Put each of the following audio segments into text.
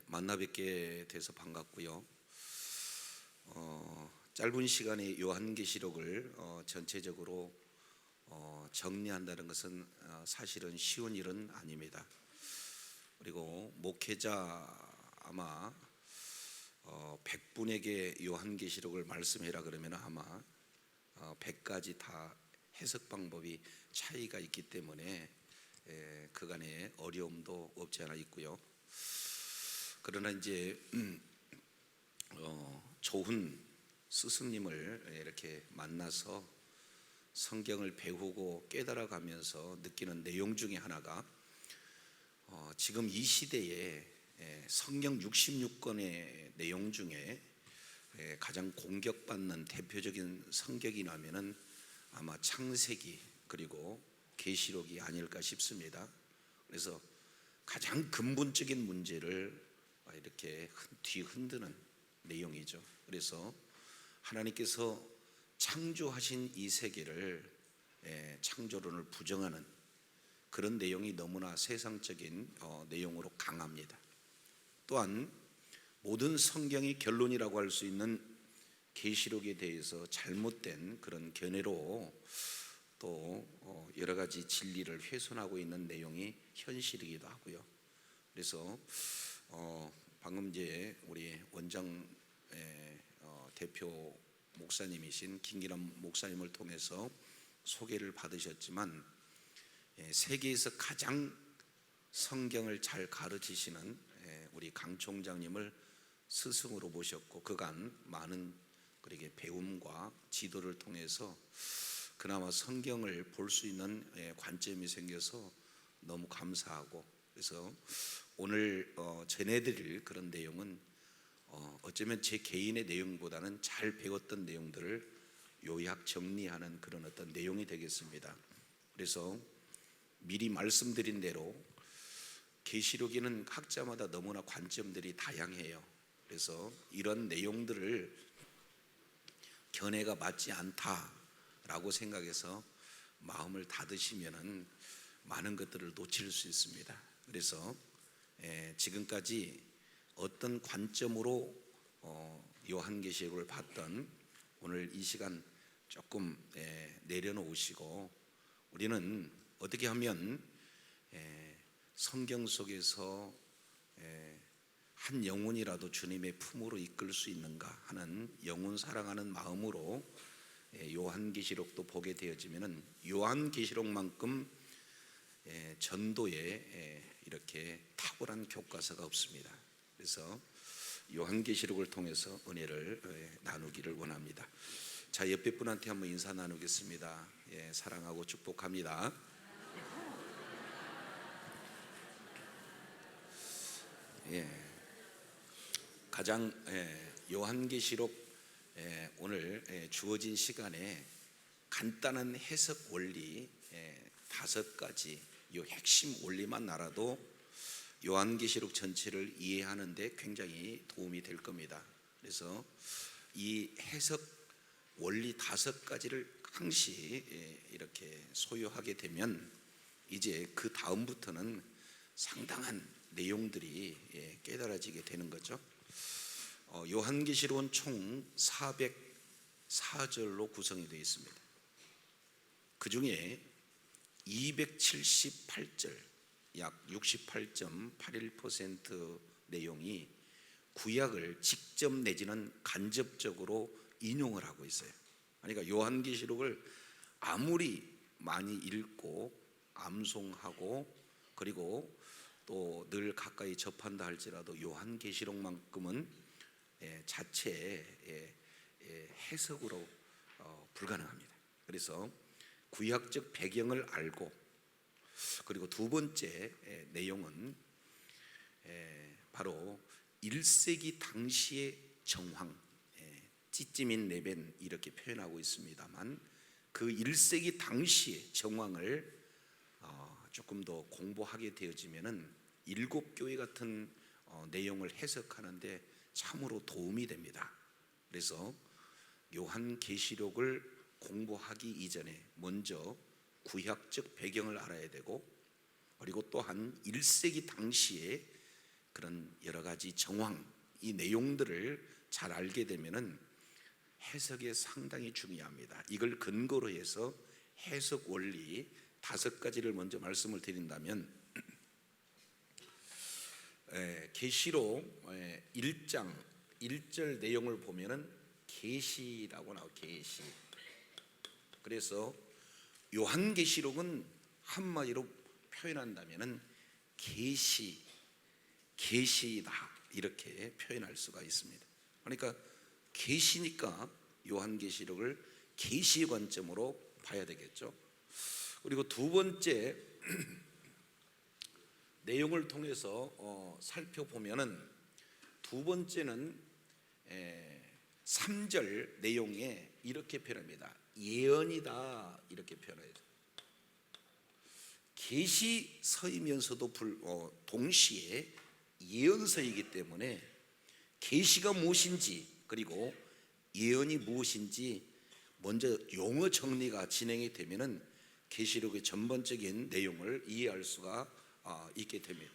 만나 뵙게 돼서 반갑고요. 짧은 시간에 요한계시록을 전체적으로 정리한다는 것은 사실은 쉬운 일은 아닙니다. 그리고 목회자 아마 100분에게 요한계시록을 말씀해라 그러면 아마 100가지 다 해석 방법이 차이가 있기 때문에 그간의 어려움도 없지 않아 있고요. 그러나 이제 좋은 스승님을 이렇게 만나서 성경을 배우고 깨달아가면서 느끼는 내용 중에 하나가 지금 이 시대에 성경 66권의 내용 중에 가장 공격받는 대표적인 성경이라면은 아마 창세기 그리고 계시록이 아닐까 싶습니다. 그래서 가장 근본적인 문제를 이렇게 뒤흔드는 내용이죠. 그래서 하나님께서 창조하신 이 세계를 창조론을 부정하는 그런 내용이 너무나 세상적인 내용으로 강합니다. 또한 모든 성경의 결론이라고 할 수 있는 계시록에 대해서 잘못된 그런 견해로 또 여러 가지 진리를 훼손하고 있는 내용이 현실이기도 하고요. 그래서 방금 이제 우리 원장 대표 목사님이신 김기남 목사님을 통해서 소개를 받으셨지만 세계에서 가장 성경을 잘 가르치시는 우리 강 총장님을 스승으로 모셨고 그간 많은 그렇게 배움과 지도를 통해서 그나마 성경을 볼 수 있는 관점이 생겨서 너무 감사하고, 그래서 오늘 전해드릴 그런 내용은 어쩌면 제 개인의 내용보다는 잘 배웠던 내용들을 요약 정리하는 그런 어떤 내용이 되겠습니다. 그래서 미리 말씀드린 대로 계시록에는 학자마다 너무나 관점들이 다양해요. 그래서 이런 내용들을 견해가 맞지 않다라고 생각해서 마음을 닫으시면은 많은 것들을 놓칠 수 있습니다. 그래서 지금까지 어떤 관점으로 요한계시록을 봤던 오늘 이 시간 조금 내려놓으시고, 우리는 어떻게 하면 성경 속에서 한 영혼이라도 주님의 품으로 이끌 수 있는가 하는 영혼 사랑하는 마음으로 요한계시록도 보게 되어지면은 요한계시록만큼 전도에 이렇게 탁월한 교과서가 없습니다. 그래서 요한계시록을 통해서 은혜를 나누기를 원합니다. 자, 옆에 분한테 한번 인사 나누겠습니다. 사랑하고 축복합니다. 가장 요한계시록 오늘 주어진 시간에 간단한 해석 원리 5가지 이 핵심 원리만 알아도 요한계시록 전체를 이해하는 데 굉장히 도움이 될 겁니다. 그래서 이 해석 원리 5가지를 항시 이렇게 소유하게 되면 이제 그 다음부터는 상당한 내용들이 깨달아지게 되는 거죠. 요한계시록은 총 404절로 구성이 되어 있습니다. 그 중에 278절, 약 68.81% 내용이 구약을 직접 내지는 간접적으로 인용을 하고 있어요. 그러니까 요한계시록을 아무리 많이 읽고 암송하고 그리고 또 늘 가까이 접한다 할지라도 요한계시록만큼은 자체의 해석으로 불가능합니다. 그래서 구약적 배경을 알고, 그리고 두 번째 내용은 바로 1세기 당시의 정황, 찌찌민 레벤 이렇게 표현하고 있습니다만 그 1세기 당시의 정황을 조금 더 공부하게 되어지면은 7교회 같은 내용을 해석하는데 참으로 도움이 됩니다. 그래서 요한계시록을 공부하기 이전에 먼저 구약적 배경을 알아야 되고, 그리고 또한 1세기 당시에 그런 여러 가지 정황, 이 내용들을 잘 알게 되면은 해석에 상당히 중요합니다. 이걸 근거로 해서 해석 원리 5가지를 먼저 말씀을 드린다면, 계시록 1장 1절 내용을 보면은 계시라고 나와요. 계시. 그래서 요한계시록은 한마디로 표현한다면은 계시다 이렇게 표현할 수가 있습니다. 그러니까 계시니까 요한계시록을 계시 관점으로 봐야 되겠죠. 그리고 두 번째 내용을 통해서 살펴보면은, 두 번째는 3절 내용에 이렇게 표현합니다. 예언이다 이렇게 표현해요. 계시서이면서도 동시에 예언서이기 때문에 계시가 무엇인지 그리고 예언이 무엇인지 먼저 용어 정리가 진행이 되면은 계시록의 전반적인 내용을 이해할 수가 있게 됩니다.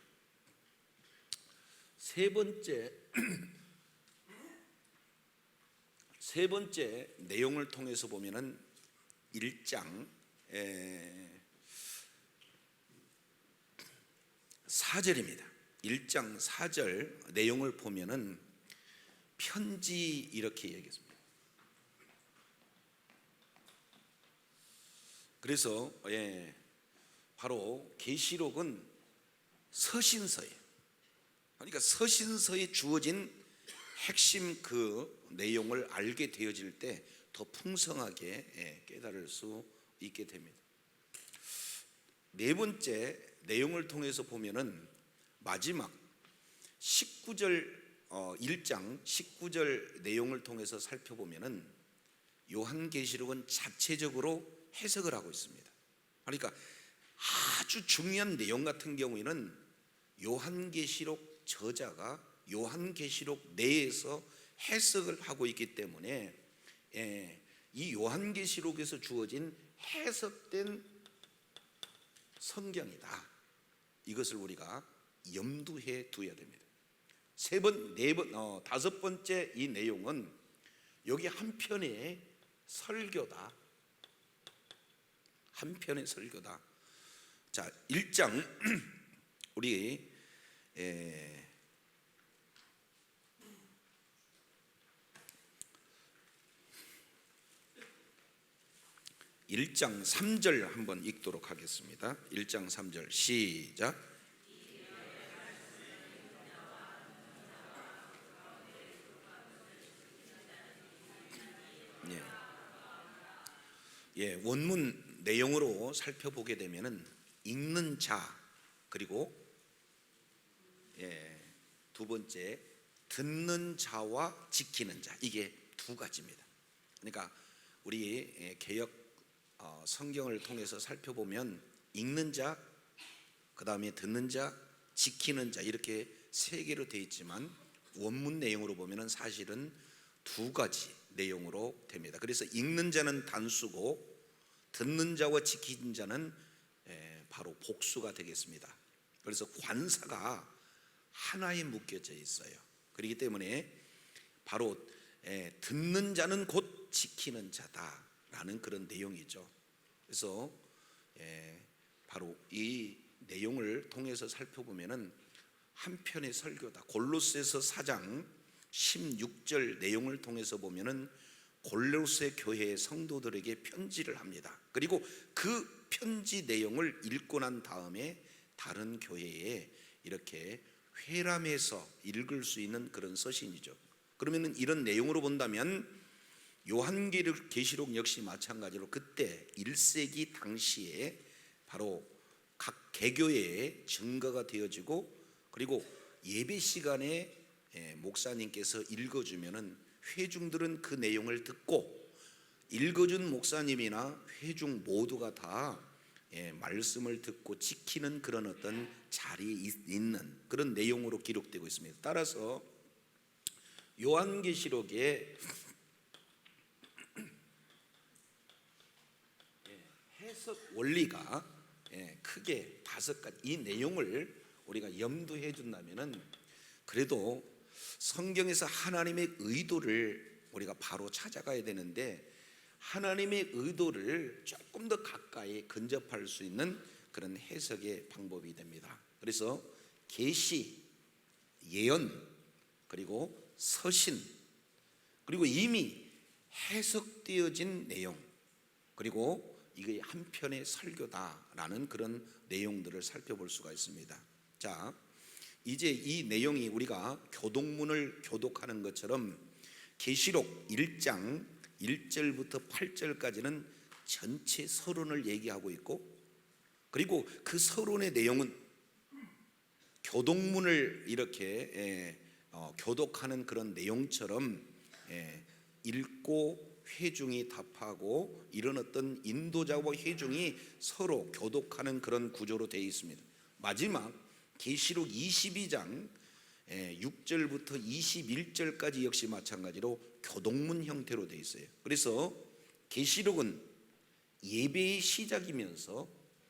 세 번째 내용을 통해서 보면은 1장 4절입니다. 1장 4절 내용을 보면은 편지 이렇게 얘기했습니다. 그래서 바로 계시록은 서신서예요. 그러니까 서신서에 주어진 핵심 그 내용을 알게 되어질 때 더 풍성하게 깨달을 수 있게 됩니다. 네 번째 내용을 통해서 보면은 마지막 19절 1장 19절 내용을 통해서 살펴보면은 요한계시록은 자체적으로 해석을 하고 있습니다. 그러니까 아주 중요한 내용 같은 경우에는 요한계시록 저자가 요한계시록 내에서 해석을 하고 있기 때문에 이 요한계시록에서 주어진 해석된 성경이다. 이것을 우리가 염두해 두어야 됩니다. 다섯 번째 이 내용은 여기 한 편의 설교다. 한 편의 설교다. 자, 1장 우리 1장 3절 한번 읽도록 하겠습니다. 1장 3절 시작. 원문 내용으로 살펴보게 되면은 읽는 자, 그리고 두 번째 듣는 자와 지키는 자, 이게 두 가지입니다. 그러니까 우리 개역 성경을 통해서 살펴보면 읽는 자, 그 다음에 듣는 자, 지키는 자, 이렇게 세 개로 되어 있지만 원문 내용으로 보면은 사실은 두 가지 내용으로 됩니다. 그래서 읽는 자는 단수고 듣는 자와 지키는 자는 바로 복수가 되겠습니다. 그래서 관사가 하나에 묶여져 있어요. 그렇기 때문에 바로 듣는 자는 곧 지키는 자다라는 그런 내용이죠. 그래서 바로 이 내용을 통해서 살펴보면은 한편의 설교다. 골로새서 4장 16절 내용을 통해서 보면은 골로새 교회의 성도들에게 편지를 합니다. 그리고 그 편지 내용을 읽고 난 다음에 다른 교회에 이렇게 회람해서 읽을 수 있는 그런 서신이죠. 그러면은 이런 내용으로 본다면 요한계시록 역시 마찬가지로 그때 1세기 당시에 바로 각 개교회의 증거가 되어지고, 그리고 예배 시간에 목사님께서 읽어주면은 회중들은 그 내용을 듣고 읽어준 목사님이나 회중 모두가 다 말씀을 듣고 지키는 그런 어떤 자리에 있는 그런 내용으로 기록되고 있습니다. 따라서 요한계시록의 해석 원리가 크게 5가지, 이 내용을 우리가 염두해 준다면은 그래도 성경에서 하나님의 의도를 우리가 바로 찾아가야 되는데, 하나님의 의도를 조금 더 가까이 근접할 수 있는 그런 해석의 방법이 됩니다. 그래서 계시, 예언, 그리고 서신, 그리고 이미 해석되어진 내용, 그리고 이게 한편의 설교다라는 그런 내용들을 살펴볼 수가 있습니다. 자, 이제 이 내용이 우리가 교독문을 교독하는 것처럼 계시록 1장 1절부터 8절까지는 전체 서론을 얘기하고 있고, 그리고 그 서론의 내용은 교독문을 이렇게 교독하는 그런 내용처럼 읽고 회중이 답하고 이런 어떤 인도자와 회중이 서로 교독하는 그런 구조로 되어 있습니다. 마지막 계시록 22장 6절부터 21절까지 역시 마찬가지로 교독문 형태로 되어 있어요. 그래서 계시록은 예배의 시작이면서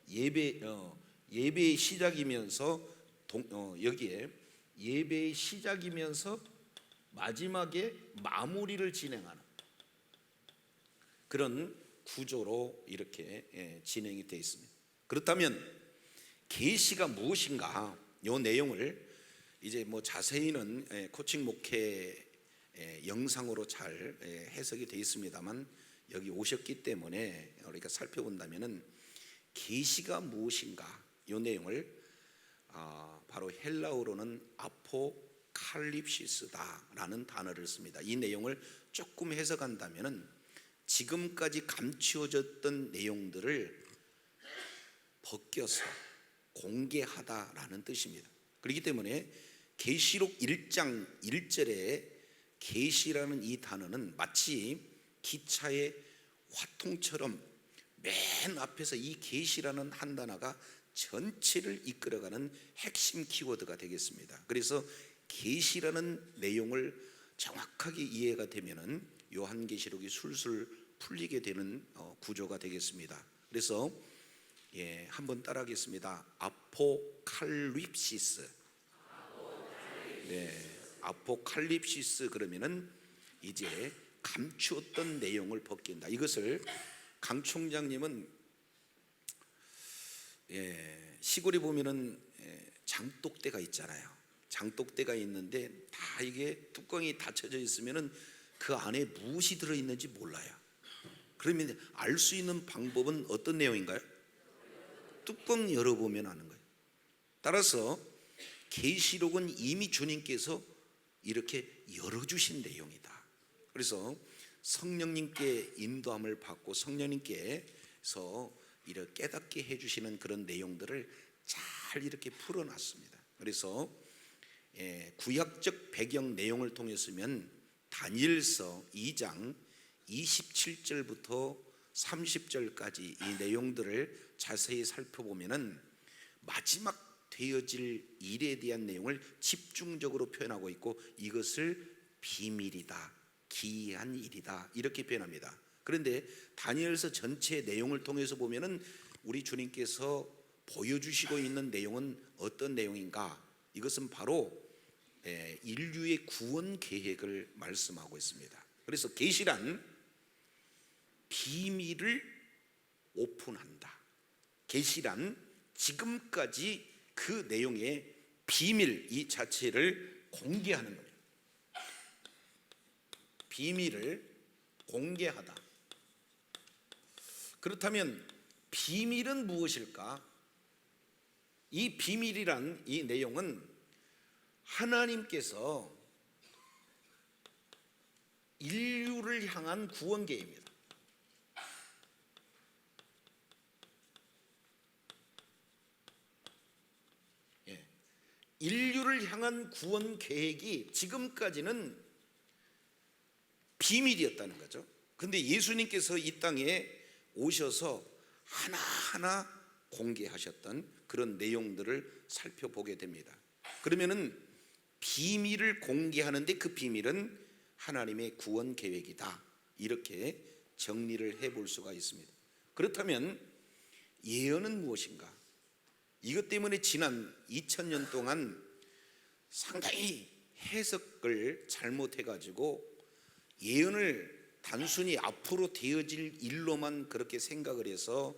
예배의 시작이면서 여기에 예배의 시작이면서 마지막에 마무리를 진행하는 그런 구조로 이렇게 진행이 되어 있습니다. 그렇다면 계시가 무엇인가? 이 내용을 이제 뭐 자세히는 코칭 목회 영상으로 잘 해석이 되어 있습니다만, 여기 오셨기 때문에 우리가 살펴본다면은 계시가 무엇인가? 이 내용을 바로 헬라어로는 아포칼립시스다라는 단어를 씁니다. 이 내용을 조금 해석한다면은 지금까지 감추어졌던 내용들을 벗겨서 공개하다라는 뜻입니다. 그렇기 때문에 계시록 1장 1절에 계시라는 이 단어는 마치 기차의 화통처럼 맨 앞에서 이 계시라는 한 단어가 전체를 이끌어가는 핵심 키워드가 되겠습니다. 그래서 계시라는 내용을 정확하게 이해가 되면은 요한계시록이 술술 풀리게 되는 구조가 되겠습니다. 그래서 한번 따라하겠습니다. 아포칼립시스. 아포칼립시스 그러면은 이제 감추었던 내용을 벗긴다. 이것을 강 총장님은 시골에 보면은 장독대가 있잖아요. 장독대가 있는데 다 이게 뚜껑이 닫혀져 있으면은 그 안에 무엇이 들어 있는지 몰라요. 그러면 알 수 있는 방법은 어떤 내용인가요? 뚜껑 열어보면 아는 거예요. 따라서 계시록은 이미 주님께서 이렇게 열어주신 내용이다. 그래서 성령님께 인도함을 받고 성령님께서 이렇게 깨닫게 해주시는 그런 내용들을 잘 이렇게 풀어놨습니다. 그래서 구약적 배경 내용을 통해서면 다니엘서 2장 27절부터 30절까지 이 내용들을 자세히 살펴보면은 마지막 되어질 일에 대한 내용을 집중적으로 표현하고 있고, 이것을 비밀이다, 기이한 일이다 이렇게 표현합니다. 그런데 다니엘서 전체 내용을 통해서 보면은 우리 주님께서 보여주시고 있는 내용은 어떤 내용인가? 이것은 바로 인류의 구원 계획을 말씀하고 있습니다. 그래서 계시란 비밀을 오픈한다. 계시란 지금까지 그 내용의 비밀 이 자체를 공개하는 겁니다. 비밀을 공개하다. 그렇다면 비밀은 무엇일까? 이 비밀이란 이 내용은 하나님께서 인류를 향한 구원 계획입니다. 인류를 향한 구원 계획이 지금까지는 비밀이었다는 거죠. 근데 예수님께서 이 땅에 오셔서 하나하나 공개하셨던 그런 내용들을 살펴보게 됩니다. 그러면은 비밀을 공개하는데 그 비밀은 하나님의 구원 계획이다. 이렇게 정리를 해볼 수가 있습니다. 그렇다면 예언은 무엇인가? 이것 때문에 지난 2000년 동안 상당히 해석을 잘못해가지고 예언을 단순히 앞으로 되어질 일로만 그렇게 생각을 해서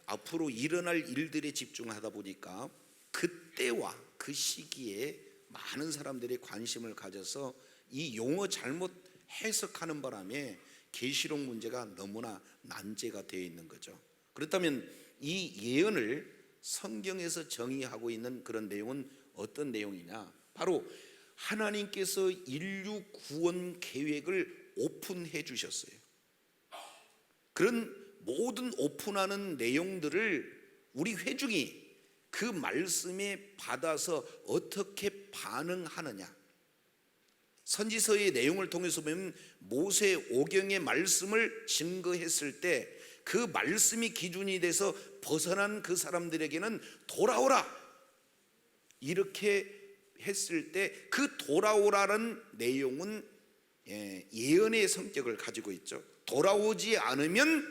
앞으로 일어날 일들에 집중하다 보니까 그때와 그 시기에 많은 사람들이 관심을 가져서 이 용어 잘못 해석하는 바람에 계시록 문제가 너무나 난제가 되어 있는 거죠. 그렇다면 이 예언을 성경에서 정의하고 있는 그런 내용은 어떤 내용이냐? 바로 하나님께서 인류 구원 계획을 오픈해 주셨어요. 그런 모든 오픈하는 내용들을 우리 회중이 그 말씀에 받아서 어떻게 반응하느냐. 선지서의 내용을 통해서 보면 모세 오경의 말씀을 증거했을 때 그 말씀이 기준이 돼서 벗어난 그 사람들에게는 돌아오라 이렇게 했을 때 그 돌아오라는 내용은 예언의 성격을 가지고 있죠. 돌아오지 않으면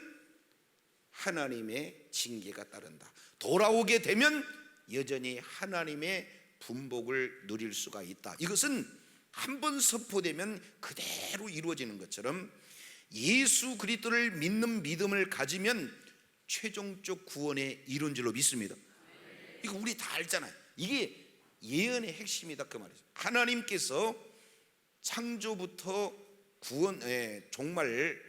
하나님의 징계가 따른다. 돌아오게 되면 여전히 하나님의 분복을 누릴 수가 있다. 이것은 한번 선포되면 그대로 이루어지는 것처럼 예수 그리스도를 믿는 믿음을 가지면 최종적 구원에 이른 줄로 믿습니다. 이거 우리 다 알잖아요. 이게 예언의 핵심이다 그 말이죠. 하나님께서 창조부터 구원 정말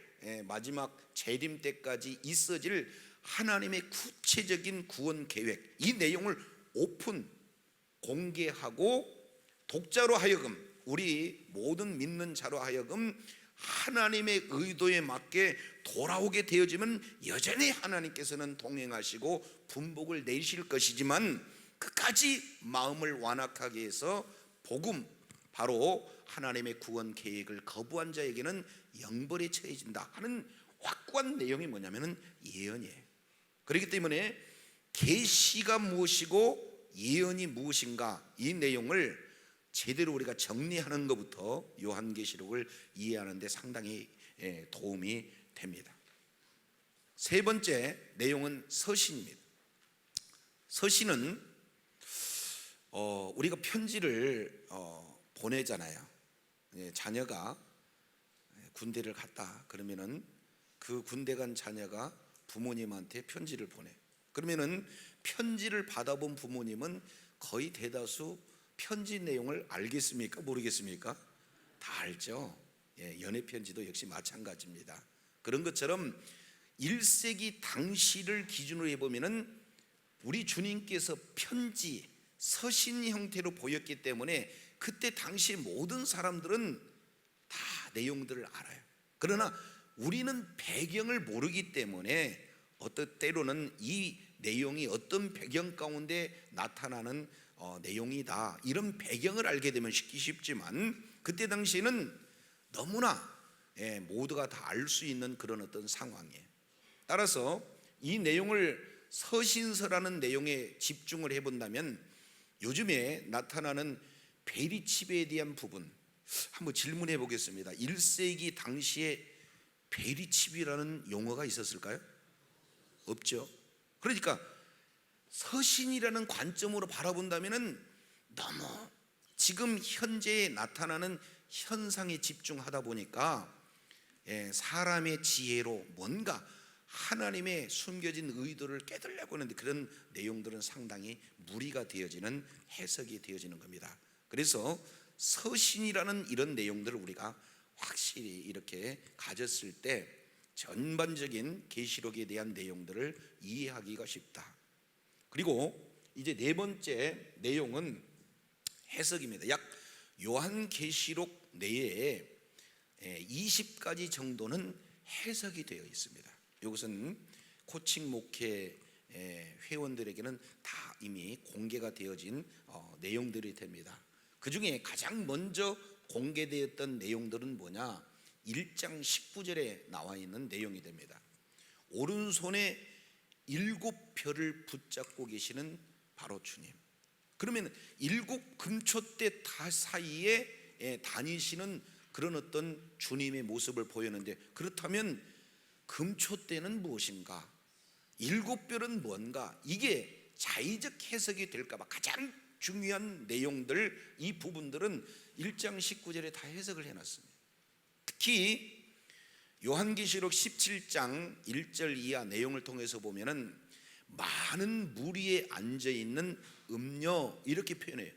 마지막 재림 때까지 있어질 하나님의 구체적인 구원 계획, 이 내용을 오픈 공개하고 독자로 하여금, 우리 모든 믿는 자로 하여금 하나님의 의도에 맞게 돌아오게 되어지면 여전히 하나님께서는 동행하시고 분복을 내실 것이지만 끝까지 마음을 완악하게 해서 복음, 바로 하나님의 구원 계획을 거부한 자에게는 영벌에 처해진다 하는 확고한 내용이 뭐냐면 예언이에요. 그렇기 때문에 계시가 무엇이고 예언이 무엇인가, 이 내용을 제대로 우리가 정리하는 것부터 요한계시록을 이해하는 데 상당히 도움이 됩니다. 세 번째 내용은 서신입니다. 서신은 우리가 편지를 보내잖아요. 자녀가 군대를 갔다 그러면은 그 군대 간 자녀가 부모님한테 편지를 보내. 그러면은 편지를 받아본 부모님은 거의 대다수 편지 내용을 알겠습니까? 모르겠습니까? 다 알죠. 연애 편지도 역시 마찬가지입니다. 그런 것처럼 1세기 당시를 기준으로 해보면은 우리 주님께서 편지, 서신 형태로 보였기 때문에 그때 당시 모든 사람들은 다 내용들을 알아요. 그러나 우리는 배경을 모르기 때문에 어떤 때로는 이 내용이 어떤 배경 가운데 나타나는 내용이다, 이런 배경을 알게 되면 쉽지만 그때 당시에는 너무나 모두가 다 알 수 있는 그런 어떤 상황이에요. 따라서 이 내용을 서신서라는 내용에 집중을 해본다면 요즘에 나타나는 베리치베에 대한 부분 한번 질문해 보겠습니다. 1세기 당시에 베리치비라는 용어가 있었을까요? 없죠. 그러니까 서신이라는 관점으로 바라본다면 너무 지금 현재에 나타나는 현상에 집중하다 보니까 사람의 지혜로 뭔가 하나님의 숨겨진 의도를 깨달으려고 하는데 그런 내용들은 상당히 무리가 되어지는, 해석이 되어지는 겁니다. 그래서 서신이라는 이런 내용들을 우리가 확실히 이렇게 가졌을 때 전반적인 계시록에 대한 내용들을 이해하기가 쉽다. 그리고 이제 네 번째 내용은 해석입니다. 약 요한계시록 내에 20가지 정도는 해석이 되어 있습니다. 이것은 코칭 목회 회원들에게는 다 이미 공개가 되어진 내용들이 됩니다. 그 중에 가장 먼저 공개되었던 내용들은 뭐냐? 1장 19절에 나와 있는 내용이 됩니다. 오른손에 7별을 붙잡고 계시는 바로 주님. 그러면 7 금초대 사이에 다니시는 그런 어떤 주님의 모습을 보였는데, 그렇다면 금초대는 무엇인가? 7별은 뭔가? 이게 자의적 해석이 될까 봐 가장 중요한 내용들, 이 부분들은 1장 19절에 다 해석을 해놨습니다. 특히 요한계시록 17장 1절 이하 내용을 통해서 보면은 많은 무리에 앉아있는 음녀 이렇게 표현해요.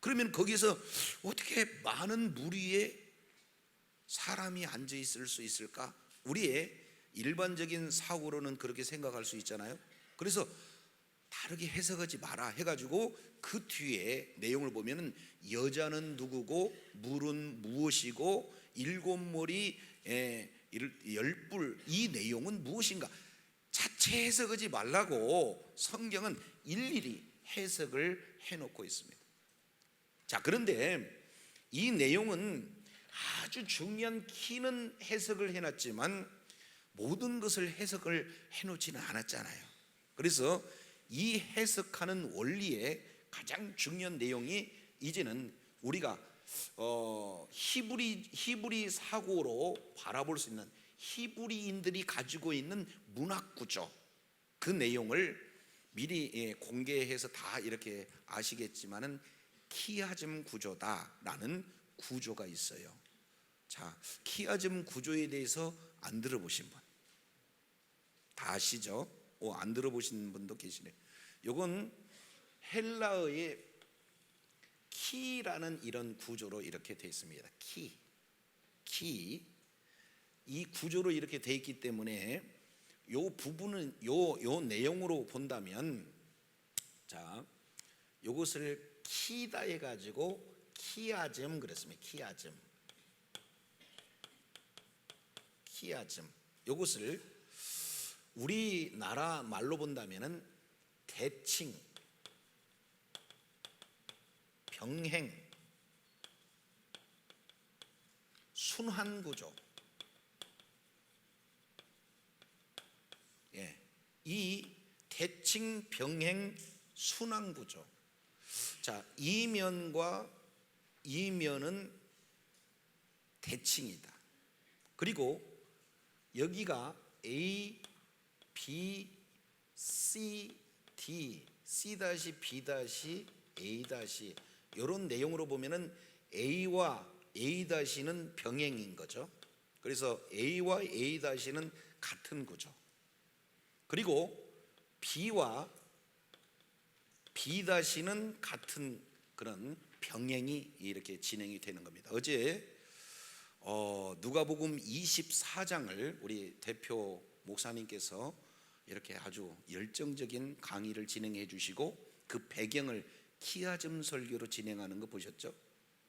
그러면 거기서 어떻게 많은 무리에 사람이 앉아있을 수 있을까? 우리의 일반적인 사고로는 그렇게 생각할 수 있잖아요. 그래서 다르게 해석하지 마라 해가지고 그 뒤에 내용을 보면은 여자는 누구고 물은 무엇이고 일곱 머리 열불, 이 내용은 무엇인가 자체 해석하지 말라고 성경은 일일이 해석을 해놓고 있습니다. 자, 그런데 이 내용은 아주 중요한 키는 해석을 해놨지만 모든 것을 해석을 해놓지는 않았잖아요. 그래서 이 해석하는 원리의 가장 중요한 내용이 이제는 우리가 히브리 사고로 바라볼 수 있는 히브리인들이 가지고 있는 문학 구조, 그 내용을 미리 공개해서 다 이렇게 아시겠지만은 키아즘 구조다라는 구조가 있어요. 자, 키아즘 구조에 대해서 안 들어보신 분 다 아시죠? 안 들어보신 분도 계시네요. 이건 헬라어의 키라는 이런 구조로 이렇게 되어 있습니다. 키. 이 구조로 이렇게 되어 있기 때문에 요 부분은 요 내용으로 본다면, 자, 요것을 키다 해 가지고 키아즘 그랬습니다. 키아즘. 요것을 우리나라 말로 본다면은 대칭, 병행, 순환구조, 이 대칭, 병행, 순환구조. 자, 이면과 이면은 대칭이다. 그리고 여기가 A, B, C, D, C-B, A- 이런 내용으로 보면은 A와 A-는 병행인 거죠. 그래서 A와 A-는 같은 구조. 그리고 B와 B-는 같은 그런 병행이 이렇게 진행이 되는 겁니다. 어제 누가복음 24장을 우리 대표 목사님께서 이렇게 아주 열정적인 강의를 진행해 주시고 그 배경을 키아즘 설교로 진행하는 거 보셨죠?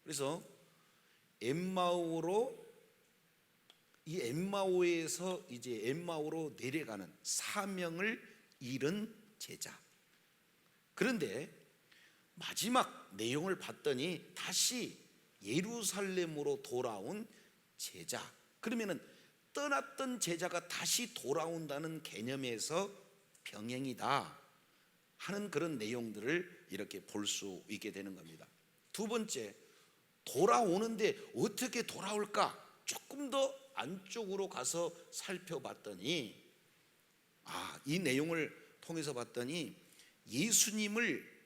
그래서 이 엠마오에서 이제 엠마오로 내려가는 사명을 잃은 제자. 그런데 마지막 내용을 봤더니 다시 예루살렘으로 돌아온 제자. 그러면은 떠났던 제자가 다시 돌아온다는 개념에서 병행이다 하는 그런 내용들을 이렇게 볼 수 있게 되는 겁니다. 두 번째, 돌아오는데 어떻게 돌아올까? 조금 더 안쪽으로 가서 살펴봤더니 이 내용을 통해서 봤더니 예수님을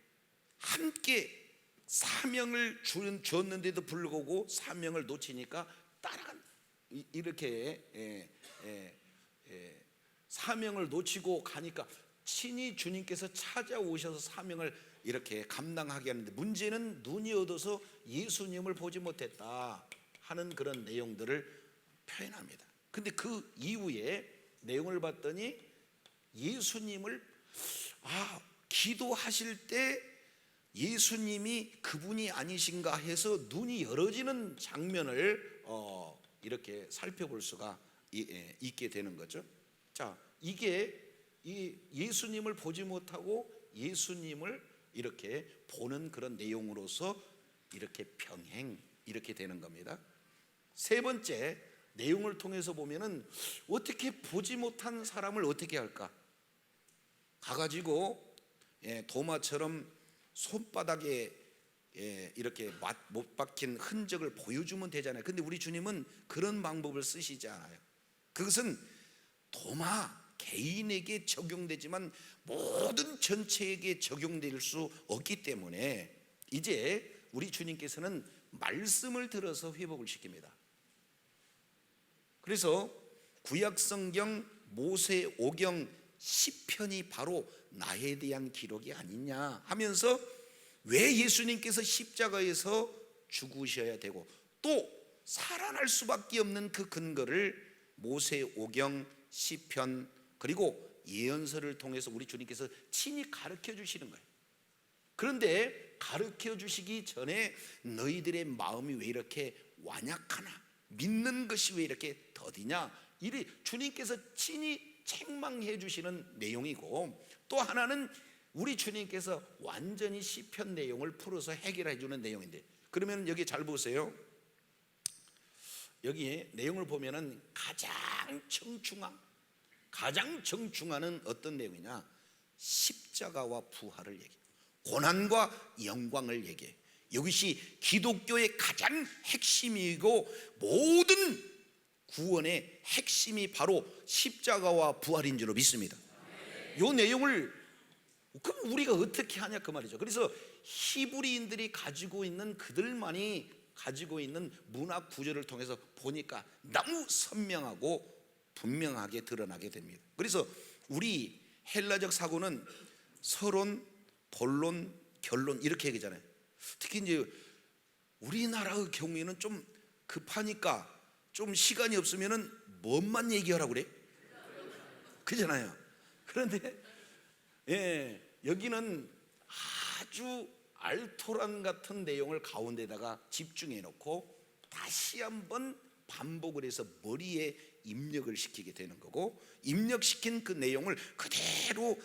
함께 사명을 주었는데도 불구하고 사명을 놓치니까 따라간 이렇게 사명을 놓치고 가니까 친히 주님께서 찾아오셔서 사명을 이렇게 감당하게 하는데 문제는 눈이 어두워서 예수님을 보지 못했다 하는 그런 내용들을 표현합니다. 근데 그 이후에 내용을 봤더니 예수님을 기도하실 때 예수님이 그분이 아니신가 해서 눈이 열어지는 장면을 이렇게 살펴볼 수가 있게 되는 거죠. 자, 이게 이 예수님을 보지 못하고 예수님을 이렇게 보는 그런 내용으로서 이렇게 병행 이렇게 되는 겁니다. 세 번째 내용을 통해서 보면은 어떻게 보지 못한 사람을 어떻게 할까? 가가지고 도마처럼 손바닥에 이렇게 못 박힌 흔적을 보여주면 되잖아요. 근데 우리 주님은 그런 방법을 쓰시지 않아요. 그것은 도마 개인에게 적용되지만 모든 전체에게 적용될 수 없기 때문에 이제 우리 주님께서는 말씀을 들어서 회복을 시킵니다. 그래서 구약성경, 모세오경, 시편이 바로 나에 대한 기록이 아니냐 하면서 왜 예수님께서 십자가에서 죽으셔야 되고 또 살아날 수밖에 없는 그 근거를 모세오경, 시편 그리고 예언서를 통해서 우리 주님께서 친히 가르쳐 주시는 거예요. 그런데 가르쳐 주시기 전에 너희들의 마음이 왜 이렇게 완약하나, 믿는 것이 왜 이렇게 더디냐, 이래 주님께서 친히 책망해 주시는 내용이고, 또 하나는 우리 주님께서 완전히 시편 내용을 풀어서 해결해 주는 내용인데, 그러면 여기 잘 보세요. 여기 내용을 보면은 가장 정중한 어떤 내용이냐, 십자가와 부활을 얘기해, 고난과 영광을 얘기해. 이것이 기독교의 가장 핵심이고 모든 구원의 핵심이 바로 십자가와 부활인 줄로 믿습니다. 이 내용을 그럼 우리가 어떻게 하냐 그 말이죠. 그래서 히브리인들이 가지고 있는, 그들만이 가지고 있는 문학 구조를 통해서 보니까 너무 선명하고 분명하게 드러나게 됩니다. 그래서 우리 헬라적 사고는 서론, 본론, 결론 이렇게 얘기잖아요. 특히 이제 우리나라의 경우에는 좀 급하니까 좀 시간이 없으면은 뭔만 얘기하라고 그래? 그잖아요. 그런데 여기는 아주 알토란 같은 내용을 가운데다가 집중해 놓고 다시 한번 반복을 해서 머리에 입력을 시키게 되는 거고, 입력시킨 그 내용을 그대로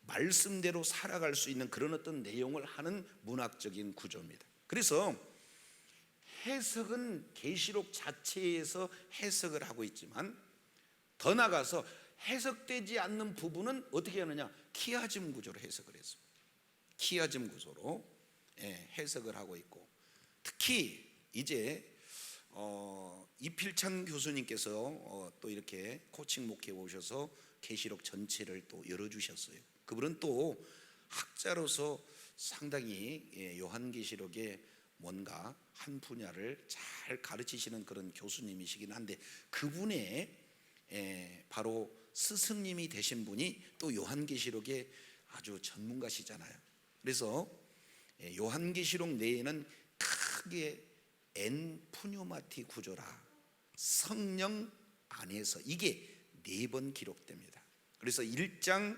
말씀대로 살아갈 수 있는 그런 어떤 내용을 하는 문학적인 구조입니다. 그래서 해석은 계시록 자체에서 해석을 하고 있지만, 더 나아가서 해석되지 않는 부분은 어떻게 하느냐, 키아즘 구조로 해석을 했습니다. 키아즘 구조로 해석을 하고 있고, 특히 이제 이필찬 교수님께서 또 이렇게 코칭 목회에 오셔서 계시록 전체를 또 열어주셨어요. 그분은 또 학자로서 상당히 요한계시록의 뭔가 한 분야를 잘 가르치시는 그런 교수님이시긴 한데, 그분의 바로 스승님이 되신 분이 또 요한계시록의 아주 전문가시잖아요. 그래서 요한계시록 내에는 크게 엔푸뉴마티 구조라, 성령 안에서, 이게 4번 기록됩니다. 그래서 1장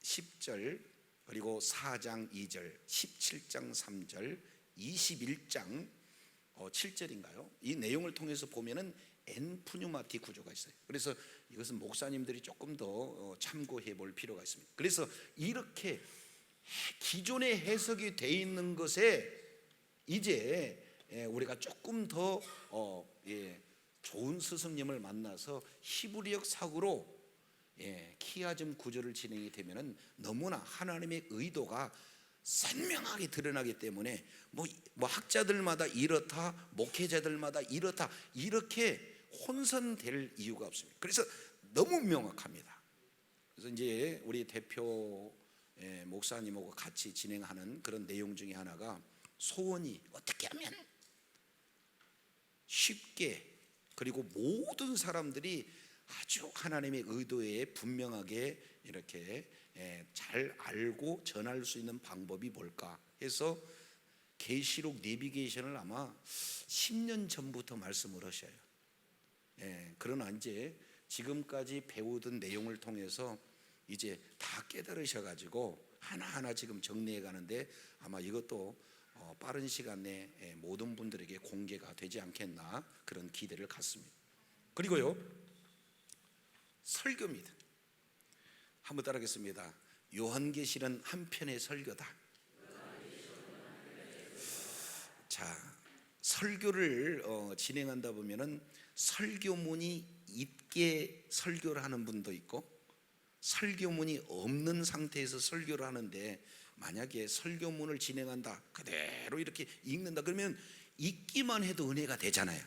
10절, 그리고 4장 2절, 17장 3절, 21장 7절인가요? 이 내용을 통해서 보면은 엔푸뉴마티 구조가 있어요. 그래서 이것은 목사님들이 조금 더 참고해 볼 필요가 있습니다. 그래서 이렇게 기존에 해석이 돼 있는 것에 이제 우리가 조금 더 좋은 스승님을 만나서 히브리역 사고로 키아즘 구조를 진행이 되면은 너무나 하나님의 의도가 선명하게 드러나기 때문에 뭐 학자들마다 이렇다, 목회자들마다 이렇다, 이렇게 혼선될 이유가 없습니다. 그래서 너무 명확합니다. 그래서 이제 우리 대표 목사님하고 같이 진행하는 그런 내용 중에 하나가, 소원이 어떻게 하면 쉽게, 그리고 모든 사람들이 아주 하나님의 의도에 분명하게 이렇게 잘 알고 전할 수 있는 방법이 뭘까 해서 계시록 내비게이션을 아마 10년 전부터 말씀을 하셔요. 그러나 이제 지금까지 배우던 내용을 통해서 이제 다 깨달으셔가지고 하나하나 지금 정리해 가는데, 아마 이것도 빠른 시간 내에 모든 분들에게 공개가 되지 않겠나 그런 기대를 갖습니다. 그리고요, 설교입니다. 한번 따라하겠습니다. 요한계시는 한 편의 설교다. 자, 설교를 진행한다 보면은 설교문이 있게 설교를 하는 분도 있고, 설교문이 없는 상태에서 설교를 하는데, 만약에 설교문을 진행한다, 그대로 이렇게 읽는다 그러면 읽기만 해도 은혜가 되잖아요.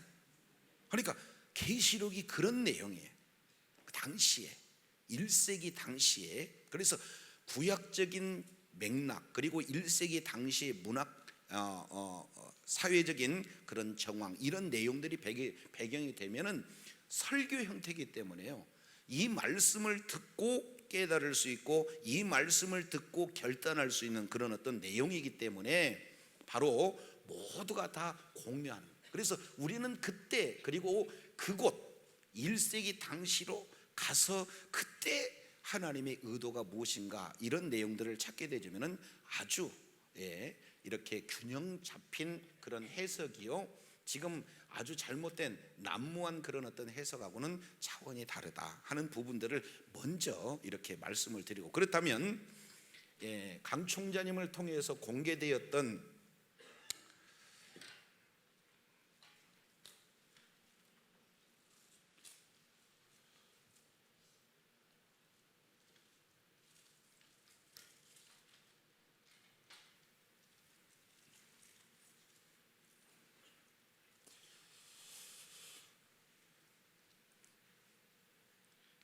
그러니까 계시록이 그런 내용이에요. 당시에 1세기 당시에. 그래서 구약적인 맥락, 그리고 1세기 당시의 문학 사회적인 그런 정황, 이런 내용들이 배경이 되면은 설교 형태이기 때문에요, 이 말씀을 듣고 깨달을 수 있고 이 말씀을 듣고 결단할 수 있는 그런 어떤 내용이기 때문에 바로 모두가 다 공유하는 거예요. 그래서 우리는 그때, 그리고 그곳 1세기 당시로 가서 그때 하나님의 의도가 무엇인가, 이런 내용들을 찾게 되면은 아주 이렇게 균형 잡힌 그런 해석이요, 지금 아주 잘못된 난무한 그런 어떤 해석하고는 차원이 다르다 하는 부분들을 먼저 이렇게 말씀을 드리고, 그렇다면 강 총장님을 통해서 공개되었던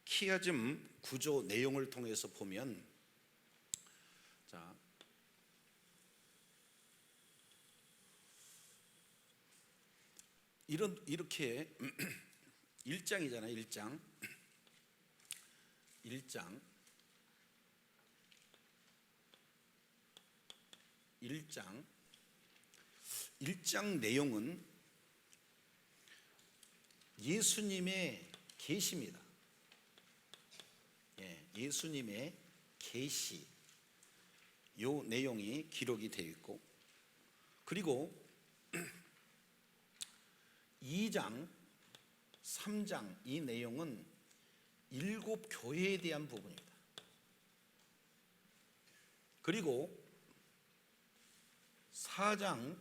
키아즘 구조 내용을 통해서 보면, 자, 이렇게 1장이잖아요. 1장 내용은 예수님의 계시입니다. 예수님의 계시, 요 내용이 기록이 되어 있고, 그리고 2장, 3장 이 내용은 7 교회에 대한 부분입니다. 그리고 4장,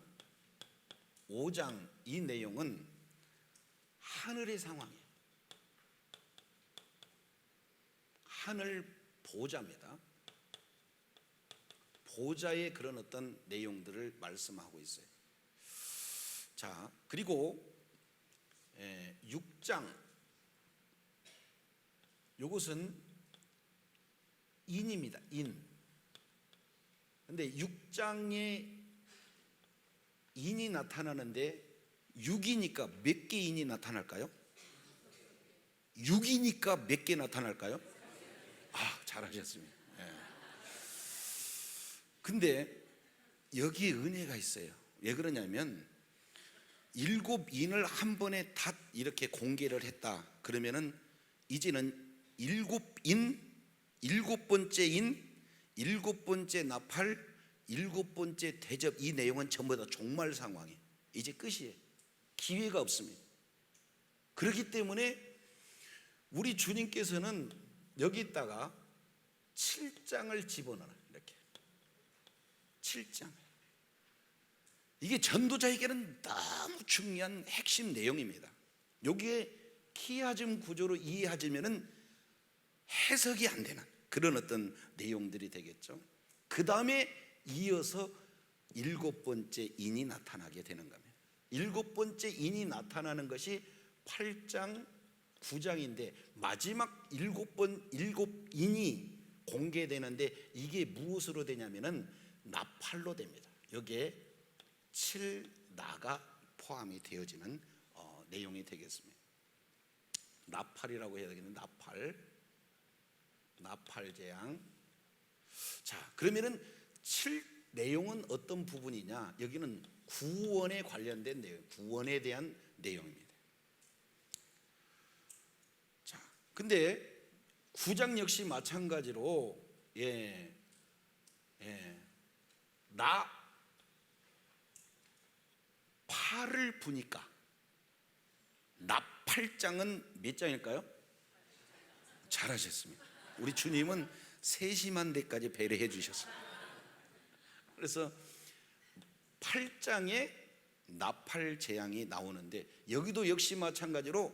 5장 이 내용은 하늘의 상황이에요. 하늘 보좌입니다. 보좌의 그런 어떤 내용들을 말씀하고 있어요. 자, 그리고 6장, 요것은 인입니다. 근데 6장에 인이 나타나는데 6이니까 몇 개 인이 나타날까요? 6이니까 몇 개 나타날까요? 잘하셨습니다. 근데 여기에 은혜가 있어요. 왜 그러냐면 7인을 한 번에 다 이렇게 공개를 했다 그러면은 이제는 7인, 7번째 인, 7번째 나팔, 7번째 대접, 이 내용은 전부 다 종말 상황이에요. 이제 끝이에요. 기회가 없습니다. 그렇기 때문에 우리 주님께서는 여기다가 7장을 집어넣어요. 이렇게 7장. 이게 전도자에게는 너무 중요한 핵심 내용입니다. 여기에 키아즘 구조로 이해하자면은 해석이 안 되는 그런 어떤 내용들이 되겠죠. 그 다음에 이어서 7번째 인이 나타나게 되는 겁니다. 7번째 인이 나타나는 것이 8장, 9장인데 마지막 7인이 공개되는데 이게 무엇으로 되냐면은 나팔로 됩니다. 여기에 7나가 포함이 되어지는 내용이 되겠습니다. 나팔이라고 해야 되겠는데, 나팔 재앙. 자, 그러면은 7 내용은 어떤 부분이냐? 여기는 구원에 관련된 내용, 구원에 대한 내용입니다. 자, 근데 9장 역시 마찬가지로 나팔을 부니까, 나팔장은 몇 장일까요? 잘하셨습니다. 우리 주님은 세심한 데까지 배려해 주셨어요. 그래서 8장에 나팔 재앙이 나오는데 여기도 역시 마찬가지로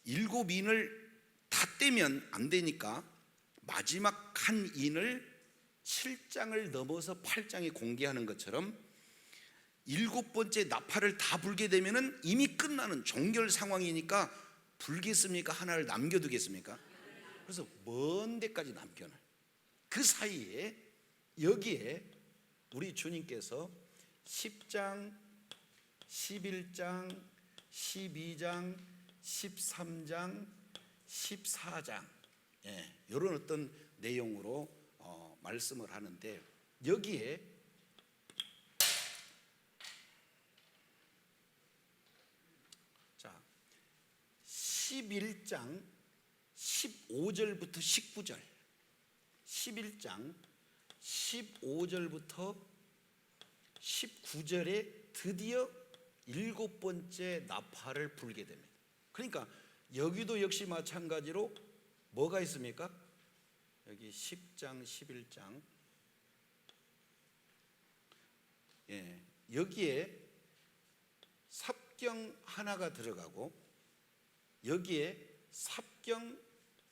7인을 다 떼면 안 되니까 마지막 한 인을 7장을 넘어서 8장에 공개하는 것처럼 7번째 나팔을 다 불게 되면은 이미 끝나는 종결 상황이니까 불겠습니까? 하나를 남겨두겠습니까? 그래서 먼 데까지 남겨놔요. 그 사이에 여기에 우리 주님께서 10장, 11장, 12장, 13장, 14장 이런 어떤 내용으로 말씀을 하는데, 여기에 자 11장 15절부터 19절, 11장 15절부터 19절에 드디어 7번째 나팔을 불게 됩니다. 그러니까 여기도 역시 마찬가지로 뭐가 있습니까? 여기 10장 11장 여기에 삽경 하나가 들어가고, 여기에 삽경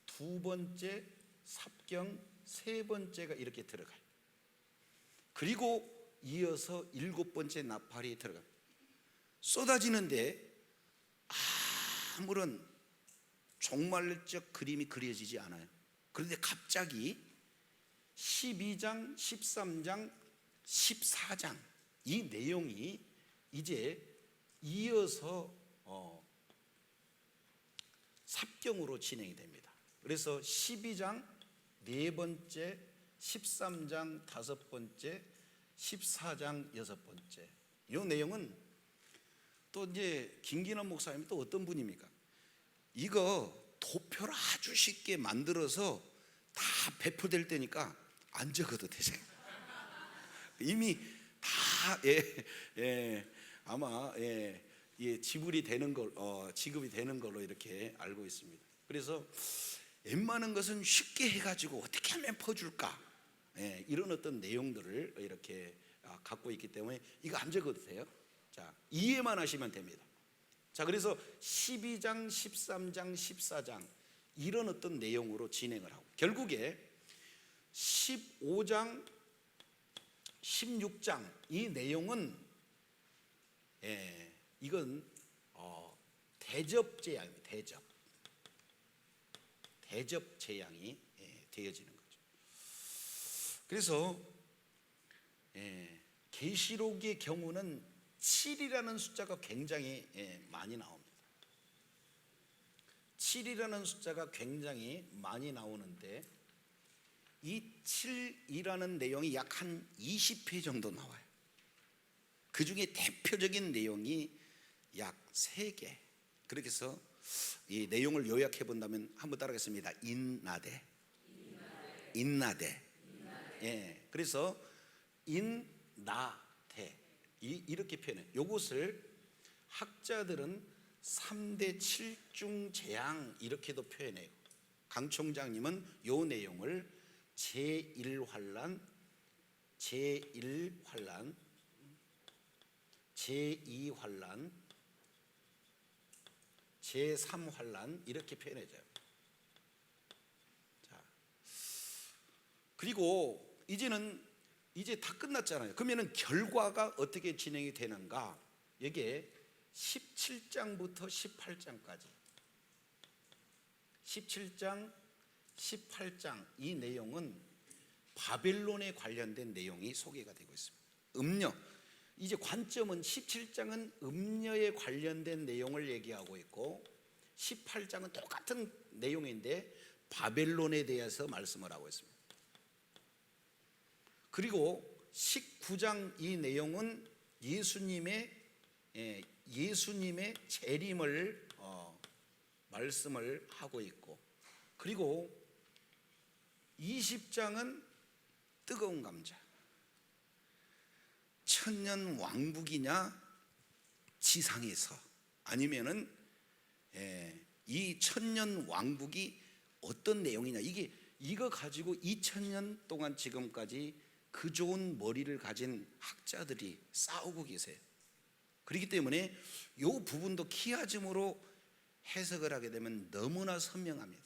두 번째, 삽경 세 번째가 이렇게 들어가요. 그리고 이어서 7번째 나팔이 들어가요. 쏟아지는데 아무런 종말적 그림이 그려지지 않아요. 그런데 갑자기 12장, 13장, 14장 이 내용이 이제 이어서 삽경으로 진행이 됩니다. 그래서 12장 네 번째, 13장 다섯 번째, 14장 여섯 번째. 이 내용은 또 이제 김기남 목사님 또 어떤 분입니까? 이거 도표를 아주 쉽게 만들어서 다 배포될 때니까 안 적어도 되세요. 이미 다 아마 지불이 되는 걸 지급이 되는 걸로 이렇게 알고 있습니다. 그래서 웬만한 것은 쉽게 해가지고 어떻게 하면 퍼줄까 이런 어떤 내용들을 이렇게 갖고 있기 때문에 이거 안 적어도 돼요. 자, 이해만 하시면 됩니다. 자, 그래서 12장, 13장, 14장 이런 어떤 내용으로 진행을 하고, 결국에 15장, 16장 이 내용은 이건 대접 재앙입니다. 대접 재앙이 되어지는 거죠. 그래서 계시록의 경우는 7이라는 숫자가 굉장히 많이 나옵니다. 7이라는 숫자가 굉장히 많이 나오는데, 이 7이라는 내용이 약 한 20회 정도 나와요. 그 중에 대표적인 내용이 약 3개. 그렇게 해서 이 내용을 요약해 본다면 한번 따라하겠습니다. 인나대. 그래서 인나대 이렇게 표현해요. 이것을 학자들은 3대 7중 재앙 이렇게도 표현해요. 강 총장님은 이 내용을 제1환란, 제1환란, 제2환란, 제3환란 이렇게 표현해줘요. 자, 그리고 이제 다 끝났잖아요. 그러면은 결과가 어떻게 진행이 되는가? 여기에 17장부터 18장까지 17장, 18장 이 내용은 바벨론에 관련된 내용이 소개가 되고 있습니다. 음녀, 이제 관점은 17장은 음녀에 관련된 내용을 얘기하고 있고, 18장은 똑같은 내용인데 바벨론에 대해서 말씀을 하고 있습니다. 그리고 19장 이 내용은 예수님의 재림을 말씀을 하고 있고, 그리고 20장은 뜨거운 감자, 천년 왕국이냐 지상에서, 아니면은 이 천년 왕국이 어떤 내용이냐, 이거 가지고 2000년 동안 지금까지 그 좋은 머리를 가진 학자들이 싸우고 계세요. 그렇기 때문에 이 부분도 키아즘으로 해석을 하게 되면 너무나 선명합니다.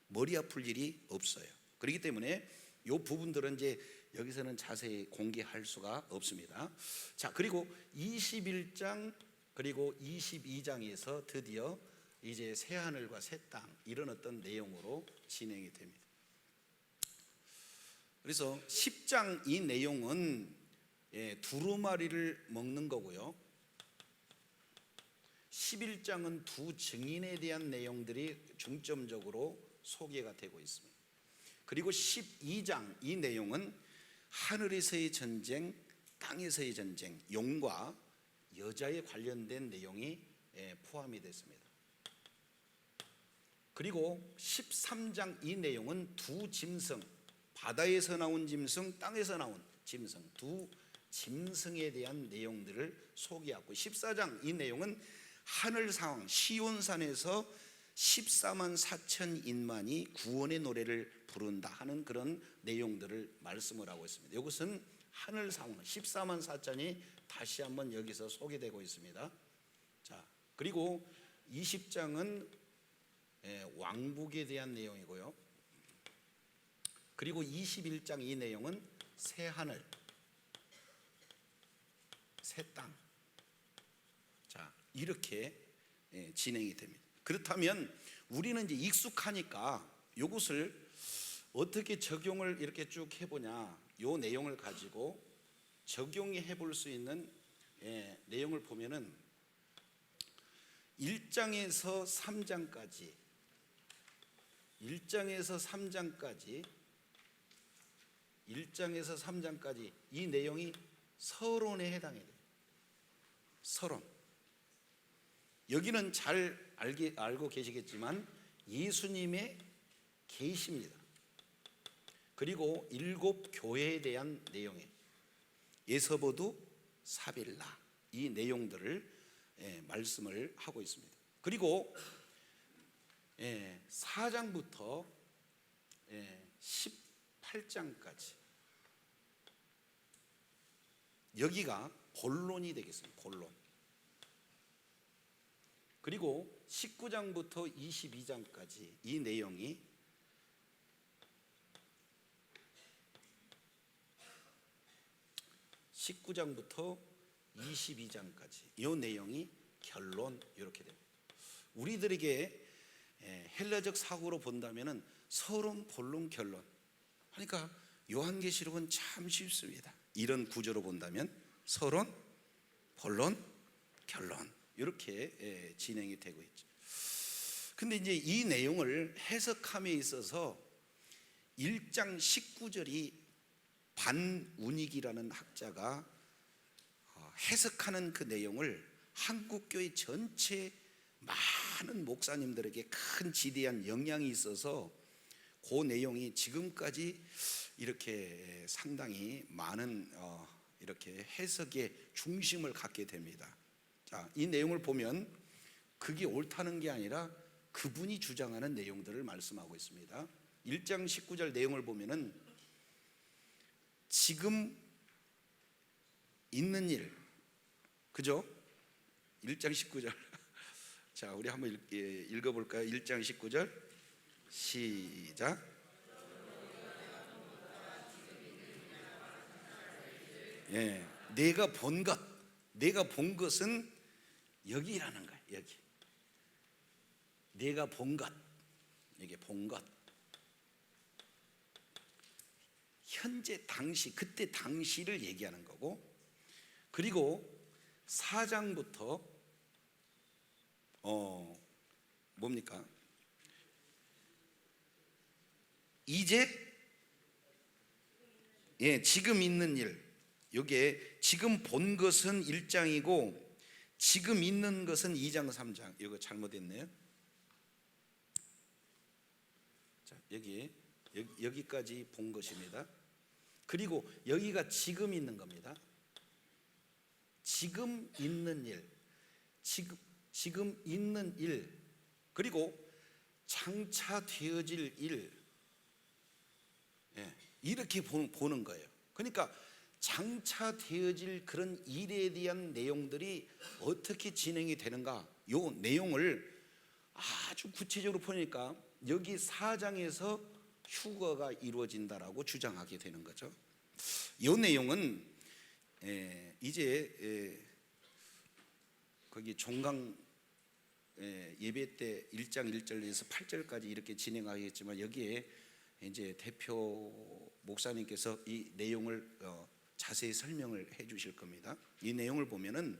머리 아플 일이 없어요. 그렇기 때문에 이 부분들은 이제 여기서는 자세히 공개할 수가 없습니다. 자, 그리고 21장 그리고 22장에서 드디어 이제 새하늘과 새 땅 이런 어떤 내용으로 진행이 됩니다. 그래서 10장 이 내용은 두루마리를 먹는 거고요. 11장은 두 증인에 대한 내용들이 중점적으로 소개가 되고 있습니다. 그리고 12장 이 내용은 하늘에서의 전쟁, 땅에서의 전쟁, 용과 여자에 관련된 내용이 포함이 됐습니다. 그리고 13장 이 내용은 두 짐승, 바다에서 나온 짐승, 땅에서 나온 짐승, 두 짐승에 대한 내용들을 소개하고, 14장 이 내용은 하늘 상황, 시온산에서 14만 4천 인만이 구원의 노래를 부른다 하는 그런 내용들을 말씀을 하고 있습니다. 이것은 하늘 상황, 14만 4천이 다시 한번 여기서 소개되고 있습니다. 자, 그리고 20장은 왕국에 대한 내용이고요. 그리고 21장 이 내용은 새 하늘, 새 땅. 자, 이렇게 진행이 됩니다. 그렇다면 우리는 이제 익숙하니까 이것을 어떻게 적용을 이렇게 쭉 해보냐, 이 내용을 가지고 적용해 볼 수 있는 내용을 보면은 1장에서 3장까지 1장에서 3장까지 이 내용이 서론에 해당이 돼요. 서론. 여기는 잘 알고 계시겠지만 예수님의 계시입니다. 그리고 7 교회에 대한 내용이에요. 예서보두, 사빌라, 이 내용들을 말씀을 하고 있습니다. 그리고 4장부터 18장까지 여기가 본론이 되겠습니다. 본론. 그리고 19장부터 22장까지 이 내용이 (19장부터 22장까지) 이 내용이 결론, 이렇게 됩니다. 우리들에게 헬라적 사고로 본다면은 서론, 본론, 결론. 그러니까 요한계시록은 참 쉽습니다. 이런 구조로 본다면 서론, 본론, 결론, 이렇게 진행이 되고 있죠. 근데 이제 이 내용을 해석함에 있어서 1장 19절이 반운익이라는 학자가 해석하는 그 내용을 한국교회 전체 많은 목사님들에게 큰 지대한 영향이 있어서 그 내용이 지금까지 이렇게 상당히 많은 이렇게 해석의 중심을 갖게 됩니다. 자, 이 내용을 보면 그게 옳다는 게 아니라 그분이 주장하는 내용들을 말씀하고 있습니다. 1장 19절 내용을 보면은 지금 있는 일, 그죠? 1장 19절. 자, 우리 한번 읽어볼까요? 1장 19절 시작. 내가 본 것은 여기라는 거예요. 여기. 내가 본 것, 이게 본 것. 현재 당시, 그때 당시를 얘기하는 거고, 그리고 4장부터 뭡니까? 이제 지금 있는 일. 여기에 지금 본 것은 1장이고 지금 있는 것은 2장 3장. 이거 잘못했네요. 자, 여기까지 본 것입니다. 그리고 여기가 지금 있는 겁니다. 지금 있는 일, 지금 있는 일, 그리고 장차 되어질 일, 이렇게 보는 거예요. 그러니까 장차 되어질 그런 일에 대한 내용들이 어떻게 진행이 되는가, 요 내용을 아주 구체적으로 보니까 여기 4장에서 휴거가 이루어진다라고 주장하게 되는 거죠. 이 내용은 이제 거기 종강 예배 때 1장 1절에서 8절까지 이렇게 진행하겠지만 여기에 이제 대표 목사님께서 이 내용을 자세히 설명을 해 주실 겁니다. 이 내용을 보면은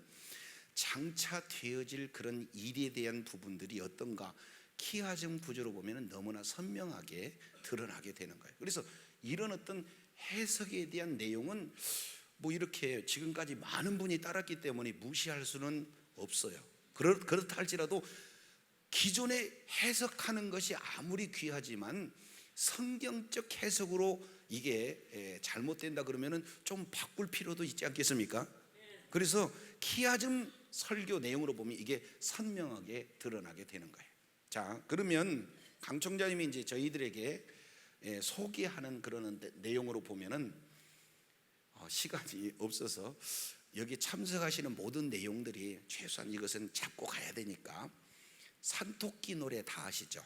장차 되어질 그런 일에 대한 부분들이 어떤가 키화점 구조로 보면은 너무나 선명하게 드러나게 되는 거예요. 그래서 이런 어떤 해석에 대한 내용은 뭐 이렇게 지금까지 많은 분이 따랐기 때문에 무시할 수는 없어요. 그렇다 할지라도 기존에 해석하는 것이 아무리 귀하지만 성경적 해석으로 이게 잘못된다 그러면은 좀 바꿀 필요도 있지 않겠습니까? 그래서 키아즘 설교 내용으로 보면 이게 선명하게 드러나게 되는 거예요. 자, 그러면 강 총장님이 이제 저희들에게 소개하는 그런 내용으로 보면은 시간이 없어서 여기 참석하시는 모든 내용들이 최소한 이것은 잡고 가야 되니까 산토끼 노래 다 아시죠?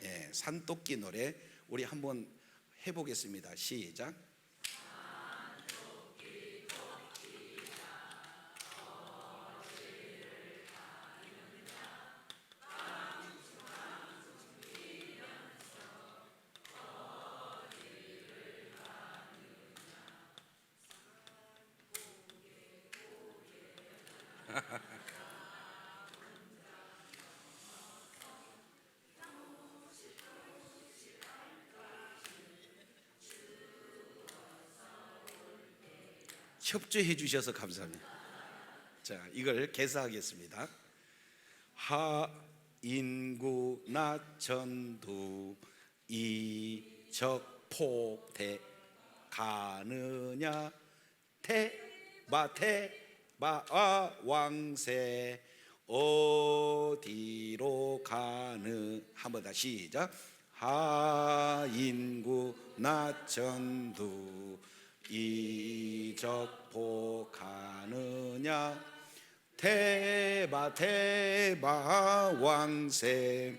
네, 산토끼 노래 우리 한번 해보겠습니다. 시작. 협조해 주셔서 감사합니다. 자, 이걸 개사하겠습니다. 하인구 나천두 이적포대 가느냐 태바 왕세 어디로 가느. 한번 다시 시작. 하인구 나천두 이적포 가느냐 태바 왕세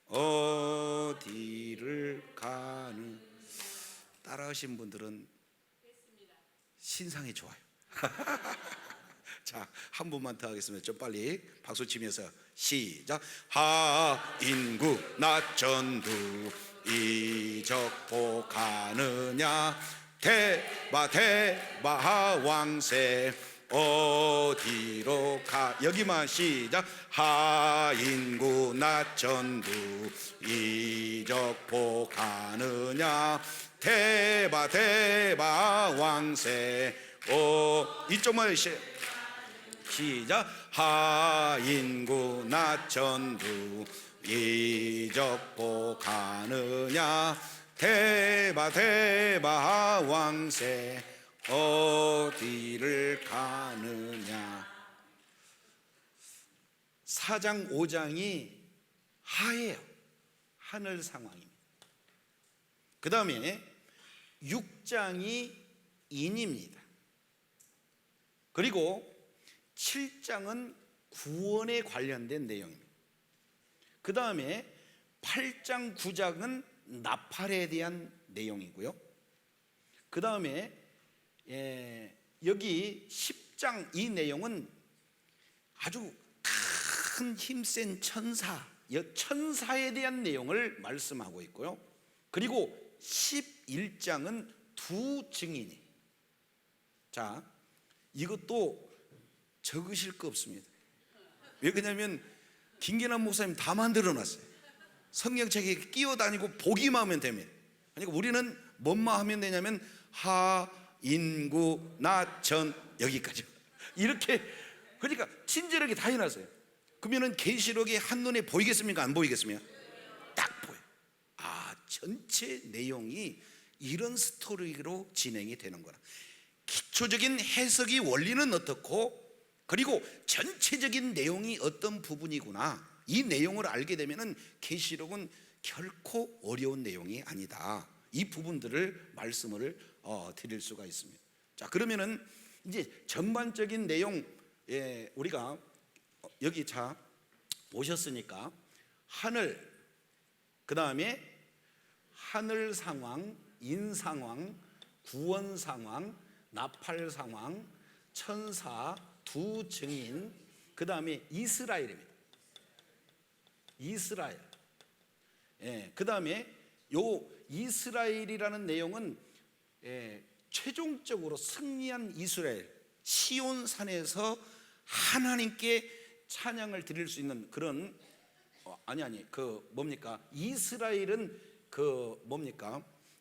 어디를 가느. 따라하신 분들은 신상이 좋아요. 자, 한 번만 더 하겠습니다. 좀 빨리 박수 치면서 시작. 하인구 나천두 이적포 가느냐 태바 왕세 어디로 가. 여기만 시작. 하인구 나천두 이적포 가느냐 태바 왕세 이쪽만 시작. 하인구 나천두 이적포 가느냐 태바 왕세 어디를 가느냐. 4장 5장이 하예요. 하늘 상황입니다. 그 다음에 6장이 인입니다. 그리고 7장은 구원에 관련된 내용입니다. 그 다음에 8장 9장은 나팔에 대한 내용이고요. 그 다음에 여기 10장 이 내용은 아주 큰 힘센 천사에 대한 내용을 말씀하고 있고요. 그리고 11장은 두 증인이. 자, 이것도 적으실 거 없습니다. 왜 그러냐면 김계남 목사님 다 만들어놨어요. 성경책에 끼어다니고 보기만 하면 됩니다. 그러니까 우리는 뭐만 하면 되냐면 하인구 나천 여기까지 이렇게. 그러니까 친절하게 다 해놨어요. 그러면은 계시록이 한눈에 보이겠습니까? 안 보이겠습니까? 딱 보여요. 전체 내용이 이런 스토리로 진행이 되는 거라. 기초적인 해석이 원리는 어떻고, 그리고 전체적인 내용이 어떤 부분이구나, 이 내용을 알게 되면은 계시록은 결코 어려운 내용이 아니다. 이 부분들을 말씀을 드릴 수가 있습니다. 자, 그러면은 이제 전반적인 내용, 우리가 여기 자 보셨으니까 하늘, 그 다음에 하늘 상황, 인 상황, 구원 상황, 나팔 상황, 천사, 두 증인, 그 다음에 이스라엘입니다. 이스라엘. 그 다음에 요 이스라엘이라는 내용은 최종적으로 승리한 이스라엘 시온 산에서 하나님께 찬양을 드릴 수 있는 그런 이스라엘은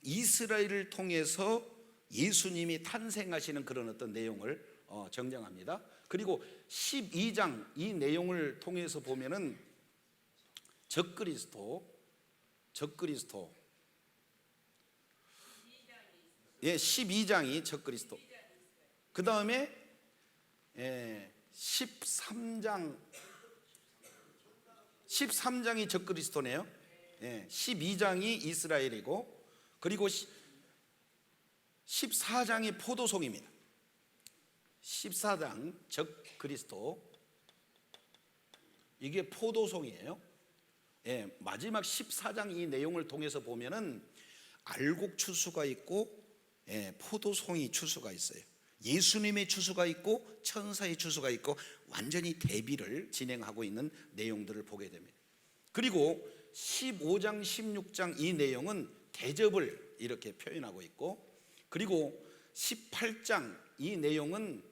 이스라엘을 통해서 예수님이 탄생하시는 그런 어떤 내용을 정정합니다. 그리고 12장 이 내용을 통해서 보면은 적그리스도 12장이 적그리스도, 그 다음에 13장이 적그리스도네요. 12장이 이스라엘이고, 그리고 14장이 포도송입니다. 14장 적그리스도, 이게 포도송이에요. 마지막 14장 이 내용을 통해서 보면은 알곡 추수가 있고 포도송이 추수가 있어요. 예수님의 추수가 있고 천사의 추수가 있고 완전히 대비를 진행하고 있는 내용들을 보게 됩니다. 그리고 15장 16장 이 내용은 대접을 이렇게 표현하고 있고, 그리고 18장 이 내용은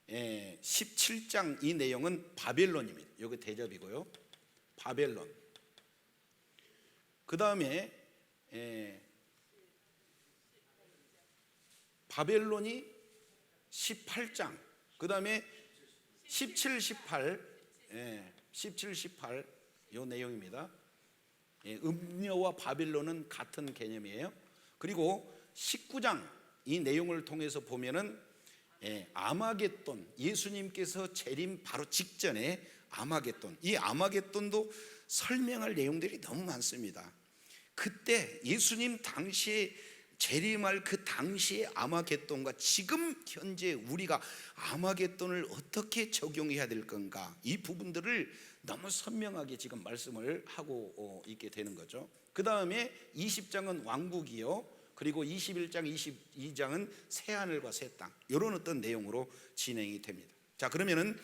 17장 이 내용은 바벨론입니다. 여기 대접이고요, 바벨론. 그 다음에 바벨론이 18장, 그 다음에 17, 18 이 내용입니다. 음녀와 바벨론은 같은 개념이에요. 그리고 19장 이 내용을 통해서 보면은 아마겟돈, 예수님께서 재림 바로 직전에 아마겟돈, 이 아마겟돈도 설명할 내용들이 너무 많습니다. 그때 예수님 당시에 재림할 그 당시의 아마겟돈과 지금 현재 우리가 아마겟돈을 어떻게 적용해야 될 건가, 이 부분들을 너무 선명하게 지금 말씀을 하고 있게 되는 거죠. 그 다음에 20장은 왕국이요, 그리고 21장 22장은 새하늘과 새 땅, 이런 어떤 내용으로 진행이 됩니다. 자, 그러면은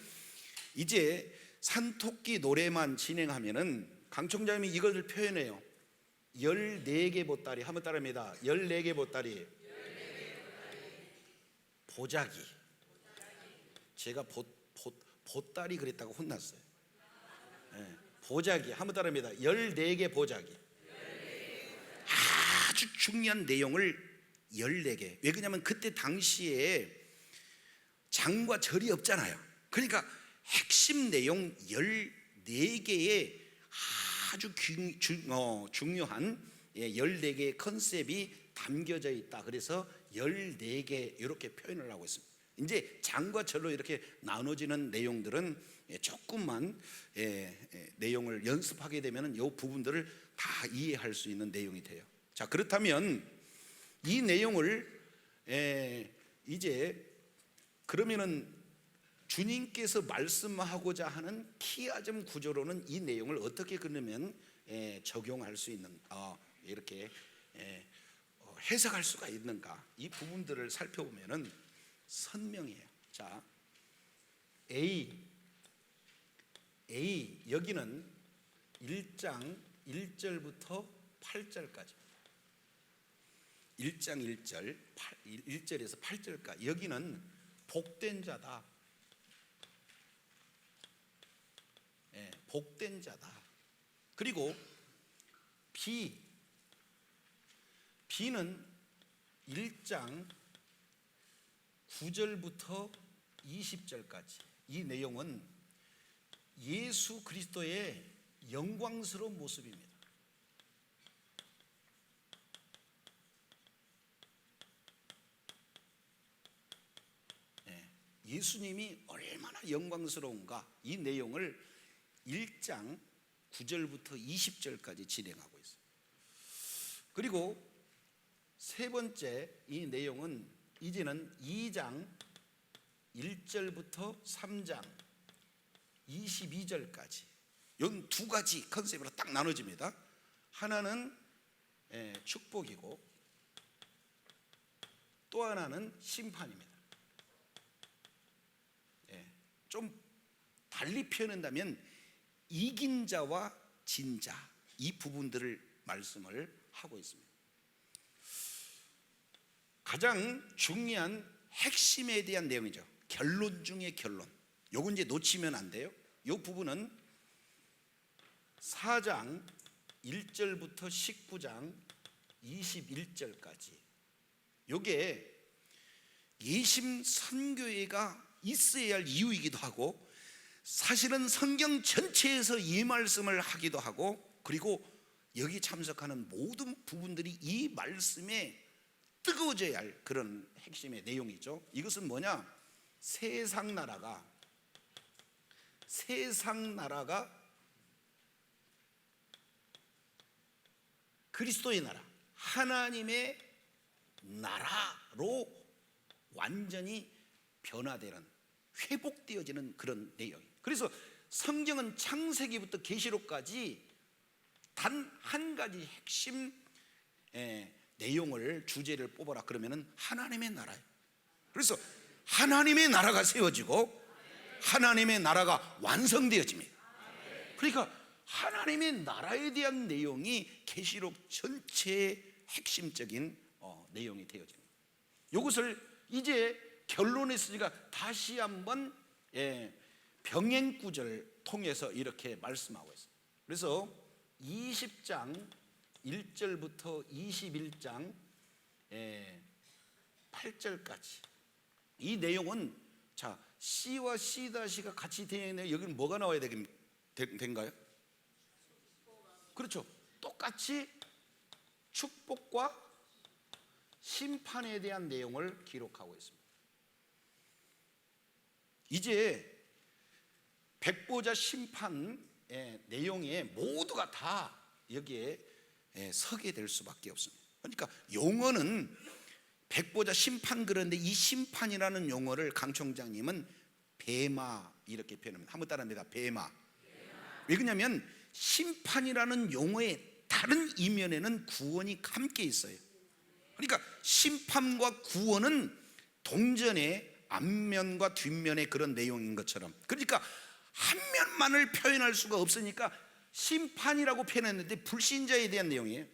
이제 산토끼 노래만 진행하면은 강총장님이 이것을 표현해요. 14개 보따리, 한번 따라합니다. 14개 보따리. 보자기. 제가 보따리 그랬다고 혼났어요. 보자기, 한번 따라합니다. 14개 보자기. 아주 중요한 내용을 14개. 왜 그러냐면 그때 당시에 장과 절이 없잖아요. 그러니까 핵심 내용 14개의 아주 중요한 14개의 컨셉이 담겨져 있다. 그래서 14개 이렇게 표현을 하고 있습니다. 이제 장과 절로 이렇게 나눠지는 내용들은 조금만 내용을 연습하게 되면 이 부분들을 다 이해할 수 있는 내용이 돼요. 자, 그렇다면 이 내용을 이제 그러면은 주님께서 말씀하고자 하는 키아즘 구조로는 이 내용을 어떻게 그러면 적용할 수 있는, 이렇게 해석할 수가 있는가, 이 부분들을 살펴보면은 선명해요. 자, A 여기는 1장 1절부터 8절까지, 1장 1절에서 8절까지, 여기는 복된 자다. 복된 자다. 그리고 B는 1장 9절부터 20절까지, 이 내용은 예수 그리스도의 영광스러운 모습입니다. 예수님이 얼마나 영광스러운가, 이 내용을 1장 9절부터 20절까지 진행하고 있어요. 그리고 세 번째 이 내용은 이제는 2장 1절부터 3장 22절까지, 이 두 가지 컨셉으로 딱 나눠집니다. 하나는 축복이고 또 하나는 심판입니다. 좀 달리 표현한다면 이긴 자와 진 자, 이 부분들을 말씀을 하고 있습니다. 가장 중요한 핵심에 대한 내용이죠. 결론 중의 결론. 요거 이제 놓치면 안 돼요. 요 부분은 4장 1절부터 19장 21절까지. 요게 예심 선교회가 있어야 할 이유이기도 하고, 사실은 성경 전체에서 이 말씀을 하기도 하고, 그리고 여기 참석하는 모든 부분들이 이 말씀에 뜨거워져야 할 그런 핵심의 내용이죠. 이것은 뭐냐? 세상 나라가 그리스도의 나라, 하나님의 나라로 완전히 변화되는, 회복되어지는 그런 내용. 그래서 성경은 창세기부터 계시록까지 단 한 가지 핵심 내용을, 주제를 뽑아라 그러면은 하나님의 나라예요. 그래서 하나님의 나라가 세워지고 하나님의 나라가 완성되어집니다. 그러니까 하나님의 나라에 대한 내용이 계시록 전체의 핵심적인 내용이 되어집니다. 이것을 이제 결론에서가 다시 한번 병행구절을 통해서 이렇게 말씀하고 있습니다. 그래서 20장 1절부터 21장 8절까지 이 내용은, 자, C와 C-가 같이 되어 있는, 여기는 뭐가 나와야 된가요? 그렇죠. 똑같이 축복과 심판에 대한 내용을 기록하고 있습니다. 이제 백보자 심판의 내용에 모두가 다 여기에 서게 될 수밖에 없습니다. 그러니까 용어는 백보자 심판, 그런데 이 심판이라는 용어를 강 총장님은 베마 이렇게 표현합니다. 한번 따라합니다. 베마. 왜 그러냐면 심판이라는 용어의 다른 이면에는 구원이 함께 있어요. 그러니까 심판과 구원은 동전의 앞면과 뒷면의 그런 내용인 것처럼, 그러니까 한 면만을 표현할 수가 없으니까 심판이라고 표현했는데 불신자에 대한 내용이에요.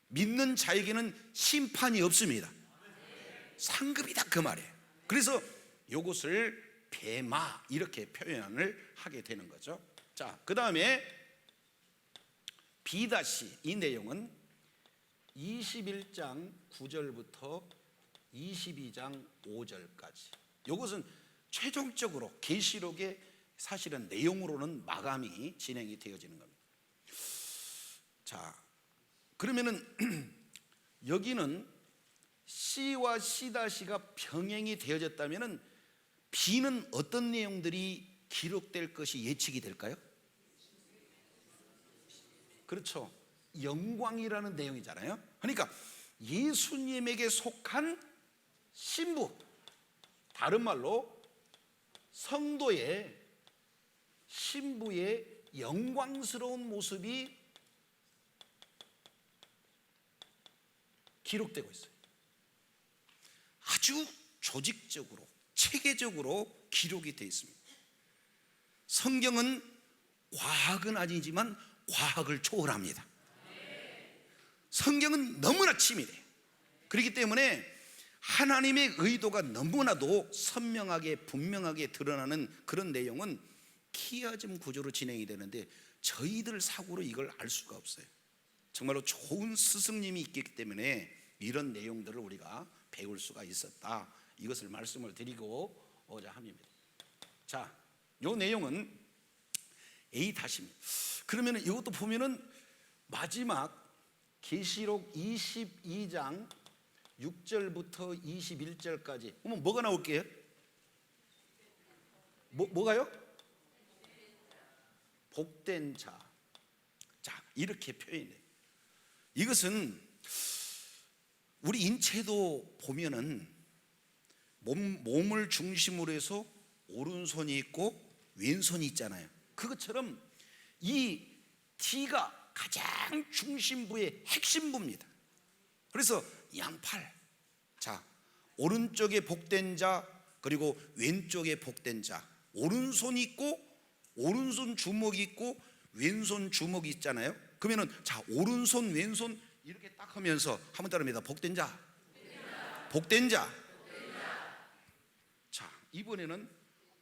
믿는 자에게는 심판이 없습니다. 상급이다 그 말이에요. 그래서 이것을 베마 이렇게 표현을 하게 되는 거죠. 자, 그 다음에 B-, 이 내용은 21장 9절부터 22장 5절까지. 이것은 최종적으로 계시록의 사실은 내용으로는 마감이 진행이 되어지는 겁니다. 자, 그러면은 여기는 C와 C-가 병행이 되어졌다면은 B는 어떤 내용들이 기록될 것이 예측이 될까요? 그렇죠. 영광이라는 내용이잖아요. 그러니까 예수님에게 속한 신부, 다른 말로 성도의 신부의 영광스러운 모습이 기록되고 있어요. 아주 조직적으로, 체계적으로 기록이 되어 있습니다. 성경은 과학은 아니지만 과학을 초월합니다. 성경은 너무나 치밀해요. 그렇기 때문에 하나님의 의도가 너무나도 선명하게 분명하게 드러나는 그런 내용은 키아즘 구조로 진행이 되는데 저희들 사고로 이걸 알 수가 없어요. 정말로 좋은 스승님이 있기 때문에 이런 내용들을 우리가 배울 수가 있었다, 이것을 말씀을 드리고자 합니다. 자, 이 내용은 A-입니다. 그러면 이것도 보면은 마지막 계시록 22장 6절부터 21절까지 그러면 뭐가 나올게요? 뭐가요? 복된 자. 자, 이렇게 표현해요. 이것은 우리 인체도 보면은 몸을 중심으로 해서 오른손이 있고 왼손이 있잖아요. 그것처럼 이 D가 가장 중심부의 핵심부입니다. 그래서 양팔, 자, 오른쪽에 복된 자, 그리고 왼쪽에 복된 자, 오른손이 있고 오른손 주먹이 있고 왼손 주먹이 있잖아요. 그러면은 자, 오른손 왼손 이렇게 딱 하면서 한번 따라합니다. 복된 자. 복된 자. 자, 이번에는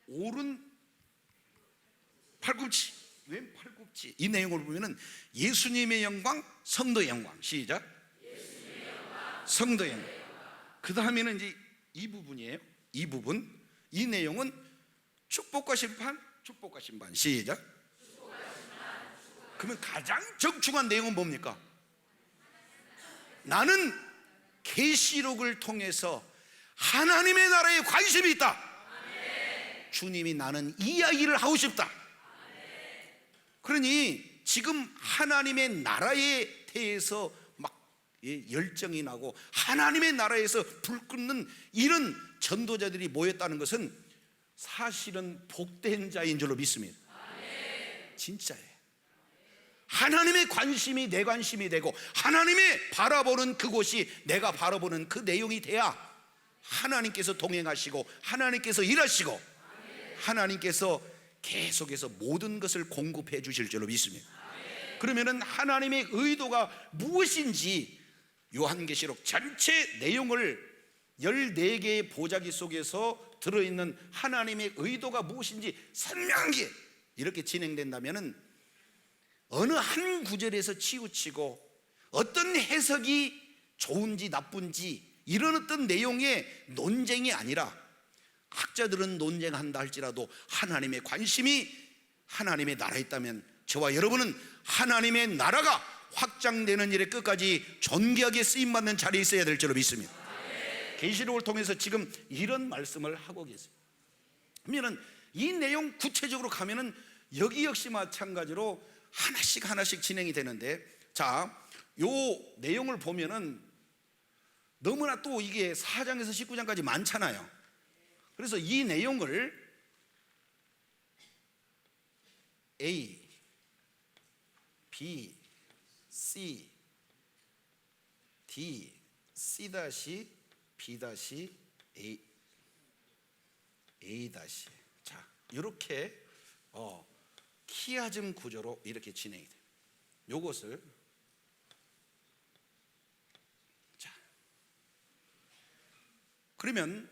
오른 팔꿈치, 왼 팔꿈치. 이 내용을 보면은 예수님의 영광, 성도의 영광. 시작. 성도의 영광. 그 다음에는 이제 이 부분이에요. 이 부분. 이 내용은 축복과 심판, 축복과 심판. 시작. 그러면 가장 정중한 내용은 뭡니까? 나는 계시록을 통해서 하나님의 나라에 관심이 있다. 주님이 나는 이 이야기를 하고 싶다. 그러니 지금 하나님의 나라에 대해서 막 열정이 나고 하나님의 나라에서 불 끄는 이런 전도자들이 모였다는 것은 사실은 복된 자인 줄로 믿습니다. 진짜예요. 하나님의 관심이 내 관심이 되고 하나님의 바라보는 그곳이 내가 바라보는 그 내용이 돼야 하나님께서 동행하시고 하나님께서 일하시고 하나님께서 계속해서 모든 것을 공급해 주실 줄로 믿습니다. 그러면은 하나님의 의도가 무엇인지 요한계시록 전체 내용을 14개의 보자기 속에서 들어있는 하나님의 의도가 무엇인지 선명하게 이렇게 진행된다면은 어느 한 구절에서 치우치고 어떤 해석이 좋은지 나쁜지 이런 어떤 내용의 논쟁이 아니라 학자들은 논쟁한다 할지라도 하나님의 관심이 하나님의 나라에 있다면 저와 여러분은 하나님의 나라가 확장되는 일에 끝까지 존귀하게 쓰임받는 자리에 있어야 될 줄로 믿습니다. 계시록을 통해서 지금 이런 말씀을 하고 계세요. 그러면 이 내용 구체적으로 가면은 여기 역시 마찬가지로 하나씩 진행이 되는데, 자, 요 내용을 보면은 너무나 또 이게 4장에서 19장까지 많잖아요. 그래서 이 내용을 A, B, C, D, C-, B-, A, A-. 자, 이렇게 키아즘 구조로 이렇게 진행이 돼요. 요것을 자, 그러면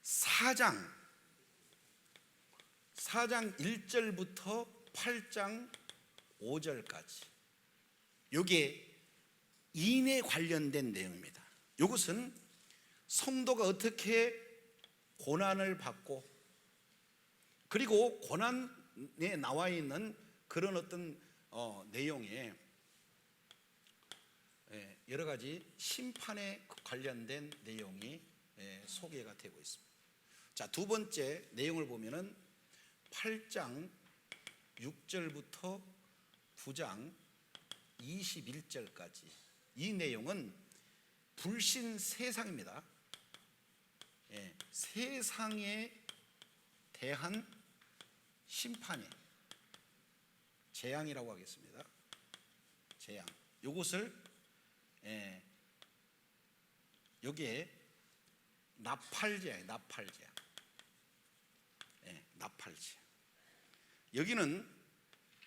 4장 1절부터 8장 5절까지 요게 인에 관련된 내용입니다. 요것은 성도가 어떻게 고난을 받고 그리고 고난에 나와 있는 그런 어떤 내용에 여러 가지 심판에 관련된 내용이 소개가 되고 있습니다. 자, 두 번째 내용을 보면은 8장 6절부터 9장 21절까지 이 내용은 불신 세상입니다. 세상에 대한 심판의 재앙이라고 하겠습니다. 재앙. 요것을 여기에 나팔재앙. 나팔재앙. 여기는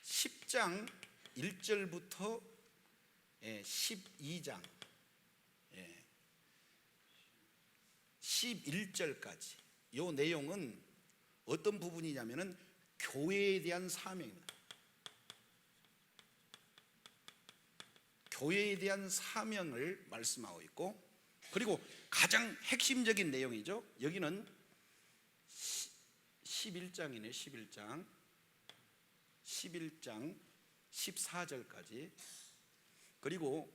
10장 1절부터 12장 11절까지 요 내용은 어떤 부분이냐면은 교회에 대한 사명입니다. 교회에 대한 사명을 말씀하고 있고, 그리고 가장 핵심적인 내용이죠. 여기는 11장이네. 11장 14절까지, 그리고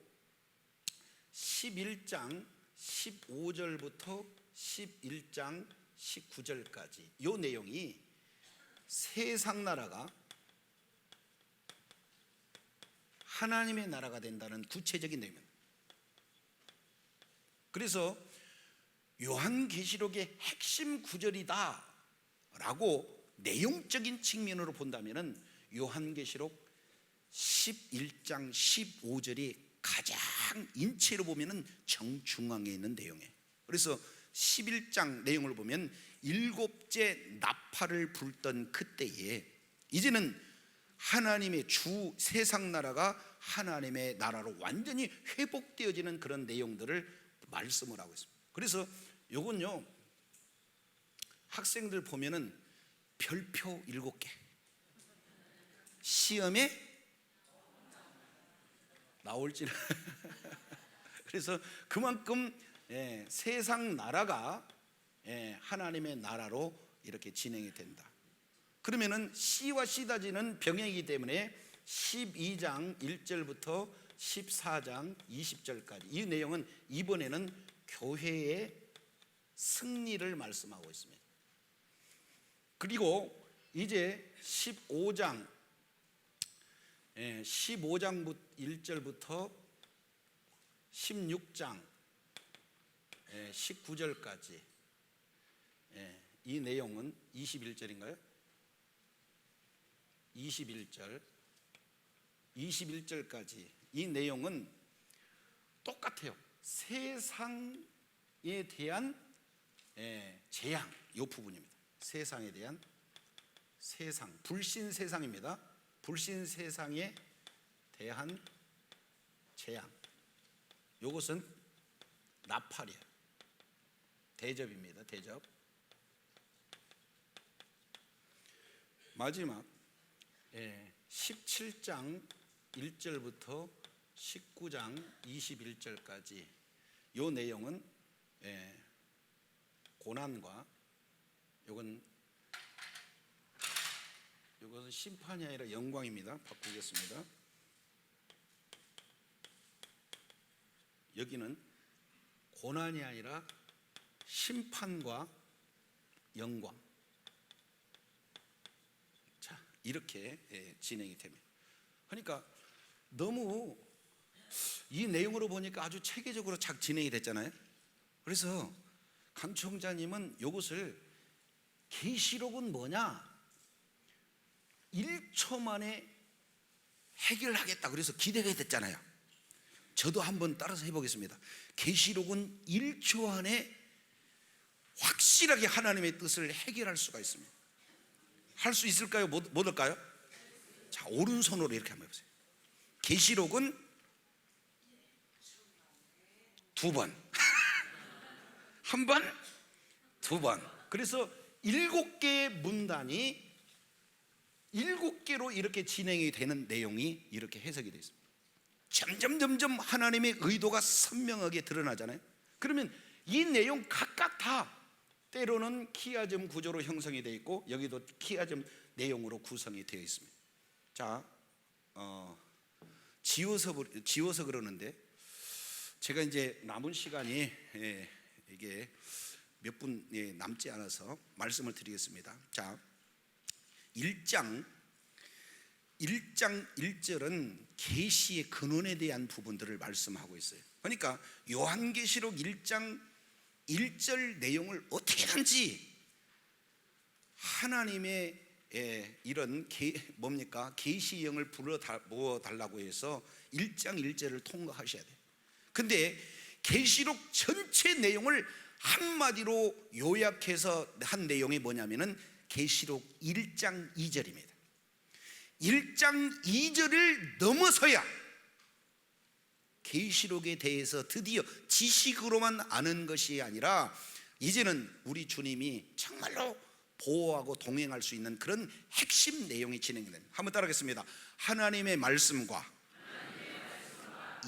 11장 15절부터 11장 19절까지 이 내용이 세상 나라가 하나님의 나라가 된다는 구체적인 내용입니다. 그래서 요한계시록의 핵심 구절이다 라고 내용적인 측면으로 본다면 요한계시록 11장 15절이 가장 인체로 보면 정중앙에 있는 내용이에요. 그래서 11장 내용을 보면 일곱째 나팔을 불던 그때에 이제는 하나님의 주 세상 나라가 하나님의 나라로 완전히 회복되어지는 그런 내용들을 말씀을 하고 있습니다. 그래서 요건요, 학생들 보면은 별표 7개, 시험에 나올지는 그래서 그만큼 세상 나라가 하나님의 나라로 이렇게 진행이 된다. 그러면은 씨와 씨다지는 병행이기 때문에 12장 1절부터 14장 20절까지 이 내용은 이번에는 교회의 승리를 말씀하고 있습니다. 그리고 이제 15장 1절부터 16장 19절까지 이 내용은 21절인가요? 21절까지 이 내용은 똑같아요. 세상에 대한 재앙, 이 부분입니다. 세상에 대한 불신 세상입니다. 불신 세상에 대한 재앙, 이것은 나팔이에요. 대접입니다. 대접. 마지막 17장 1절부터 19장 21절까지 이 내용은 고난과 이것은 심판이 아니라 영광입니다. 바꾸겠습니다. 여기는 고난이 아니라 심판과 영광. 자, 이렇게 진행이 됩니다. 그러니까 너무 이 내용으로 보니까 아주 체계적으로 잘 진행이 됐잖아요. 그래서 강 총장님은 이것을 계시록은 뭐냐? 1초 만에 해결하겠다 그래서 기대가 됐잖아요. 저도 한번 따라서 해보겠습니다. 계시록은 1초 안에 확실하게 하나님의 뜻을 해결할 수가 있습니다. 할 수 있을까요? 못 할까요? 자, 오른손으로 이렇게 한번 해보세요. 계시록은 2번 한 번, 2번. 그래서 7개의 문단이 7개로 이렇게 진행이 되는 내용이 이렇게 해석이 되어 있습니다. 점점 하나님의 의도가 선명하게 드러나잖아요. 그러면 이 내용 각각 다 때로는 키아즘 구조로 형성이 되어 있고 여기도 키아즘 내용으로 구성이 되어 있습니다. 자, 지워서 그러는데 제가 이제 남은 시간이 이게 몇 분 남지 않아서 말씀을 드리겠습니다. 자, 1장 1절은 계시의 근원에 대한 부분들을 말씀하고 있어요. 그러니까 요한계시록 1장 1절 내용을 어떻게든지 하나님의 이런 계시의 영을 부어달라고 해서 1장 1절을 통과하셔야 돼요. 근데 계시록 전체 내용을 한마디로 요약해서 한 내용이 뭐냐면은 계시록 1장 2절입니다. 1장 2절을 넘어서야 계시록에 대해서 드디어 지식으로만 아는 것이 아니라 이제는 우리 주님이 정말로 보호하고 동행할 수 있는 그런 핵심 내용이 진행됩니다. 한번 따라하겠습니다. 하나님의 말씀과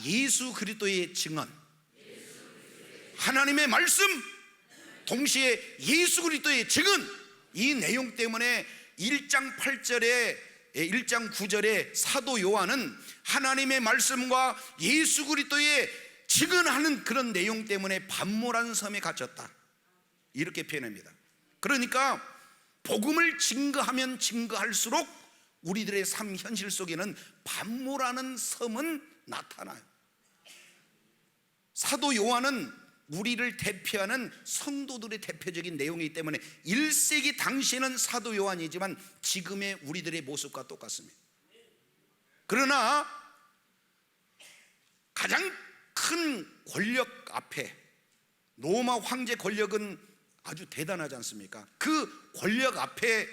예수 그리스도의 증언, 하나님의 말씀 동시에 예수 그리스도의 증언, 이 내용 때문에 1장 8절에 1장 9절에 사도 요한은 하나님의 말씀과 예수 그리스도의 증언하는 그런 내용 때문에 밤모란 섬에 갇혔다 이렇게 표현합니다. 그러니까 복음을 증거하면 증거할수록 우리들의 삶 현실 속에는 밤모라는 섬은 나타나요. 사도 요한은 우리를 대표하는 성도들의 대표적인 내용이기 때문에 1세기 당시에는 사도 요한이지만 지금의 우리들의 모습과 똑같습니다. 그러나 가장 큰 권력 앞에 로마 황제 권력은 아주 대단하지 않습니까? 그 권력 앞에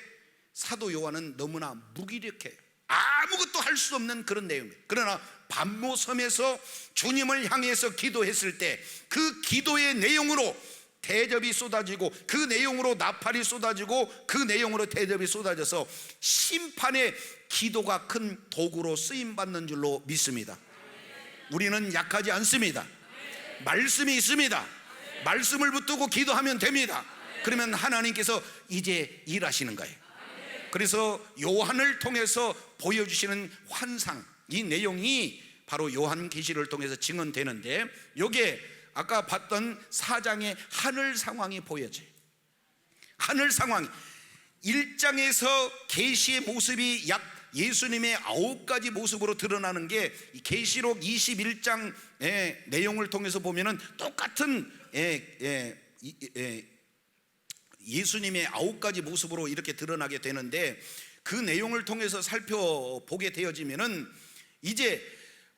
사도 요한은 너무나 무기력해요. 아무것도 할 살 수 없는 그런 내용입니다. 그러나 반모섬에서 주님을 향해서 기도했을 때 그 기도의 내용으로 대접이 쏟아지고, 그 내용으로 나팔이 쏟아지고, 그 내용으로 대접이 쏟아져서 심판의 기도가 큰 도구로 쓰임받는 줄로 믿습니다. 우리는 약하지 않습니다. 말씀이 있습니다. 말씀을 붙들고 기도하면 됩니다. 그러면 하나님께서 이제 일하시는 거예요. 그래서 요한을 통해서 보여주시는 환상, 이 내용이 바로 요한계시를 통해서 증언되는데, 요게 아까 봤던 4장의 하늘 상황이 보여져요. 하늘 상황 1장에서 계시의 모습이 약 예수님의 9가지 모습으로 드러나는 게 계시록 21장의 내용을 통해서 보면은 똑같은 예수님의 9가지 모습으로 이렇게 드러나게 되는데, 그 내용을 통해서 살펴보게 되어지면은 이제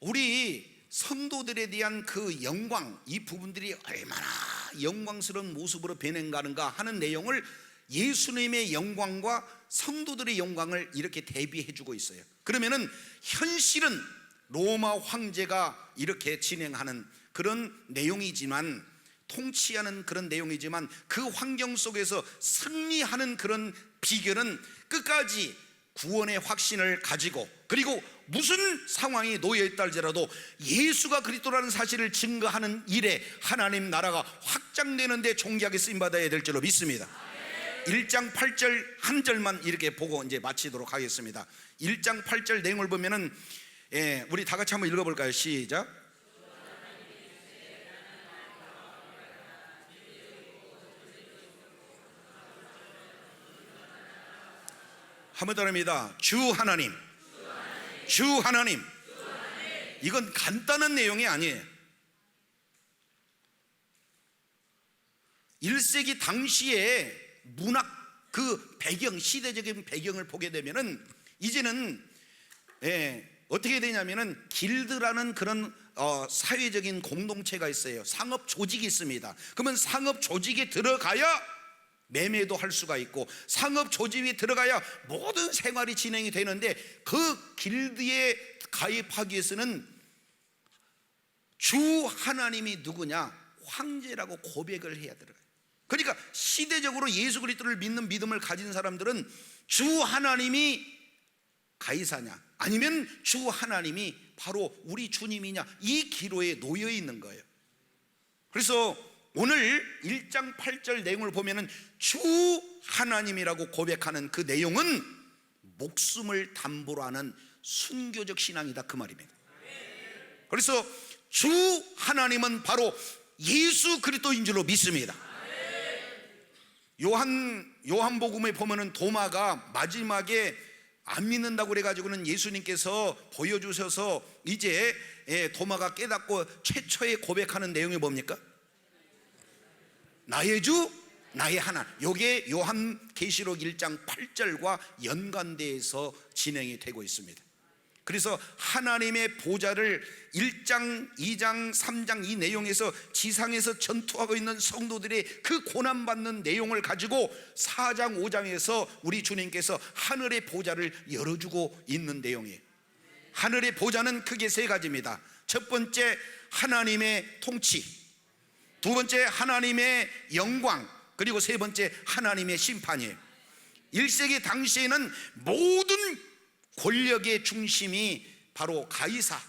우리 성도들에 대한 그 영광, 이 부분들이 얼마나 영광스러운 모습으로 변해가는가 하는 내용을 예수님의 영광과 성도들의 영광을 이렇게 대비해 주고 있어요. 그러면은 현실은 로마 황제가 이렇게 진행하는 그런 내용이지만, 통치하는 그런 내용이지만, 그 환경 속에서 승리하는 그런 비결은 끝까지 구원의 확신을 가지고, 그리고 무슨 상황이 놓여있다 할지라도 예수가 그리스도라는 사실을 증거하는 일에 하나님 나라가 확장되는 데 존귀하게 쓰임받아야 될 줄로 믿습니다. 1장 8절 한 절만 이렇게 보고 이제 마치도록 하겠습니다. 1장 8절 내용을 보면은 우리 다 같이 한번 읽어볼까요? 시작. 한번 더 합니다. 주 하나님, 주 하나님. 이건 간단한 내용이 아니에요. 1세기 당시에 문학 그 배경, 시대적인 배경을 보게 되면은 이제는 어떻게 되냐면은 길드라는 그런 사회적인 공동체가 있어요. 상업 조직이 있습니다. 그러면 상업 조직에 들어가야 매매도 할 수가 있고, 상업 조직에 들어가야 모든 생활이 진행이 되는데, 그 길드에 가입하기 위해서는 주 하나님이 누구냐? 황제라고 고백을 해야 들어가요. 그러니까 시대적으로 예수 그리스도를 믿는 믿음을 가진 사람들은 주 하나님이 가이사냐, 아니면 주 하나님이 바로 우리 주님이냐, 이 기로에 놓여 있는 거예요. 그래서 오늘 1장 8절 내용을 보면은 주 하나님이라고 고백하는 그 내용은 목숨을 담보로 하는 순교적 신앙이다, 그 말입니다. 그래서 주 하나님은 바로 예수 그리스도인 줄로 믿습니다. 요한복음에 보면은 도마가 마지막에 안 믿는다고 그래가지고는 예수님께서 보여주셔서 이제 도마가 깨닫고 최초에 고백하는 내용이 뭡니까? 나의 주, 나의 하나님. 요게 요한계시록 1장 8절과 연관돼서 진행이 되고 있습니다. 그래서 하나님의 보좌를 1장, 2장, 3장 이 내용에서 지상에서 전투하고 있는 성도들의 그 고난받는 내용을 가지고 4장, 5장에서 우리 주님께서 하늘의 보좌를 열어주고 있는 내용이에요. 하늘의 보좌는 크게 세 가지입니다. 첫 번째, 하나님의 통치. 두 번째, 하나님의 영광. 그리고 세 번째, 하나님의 심판이에요. 1세기 당시에는 모든 권력의 중심이 바로 가이사,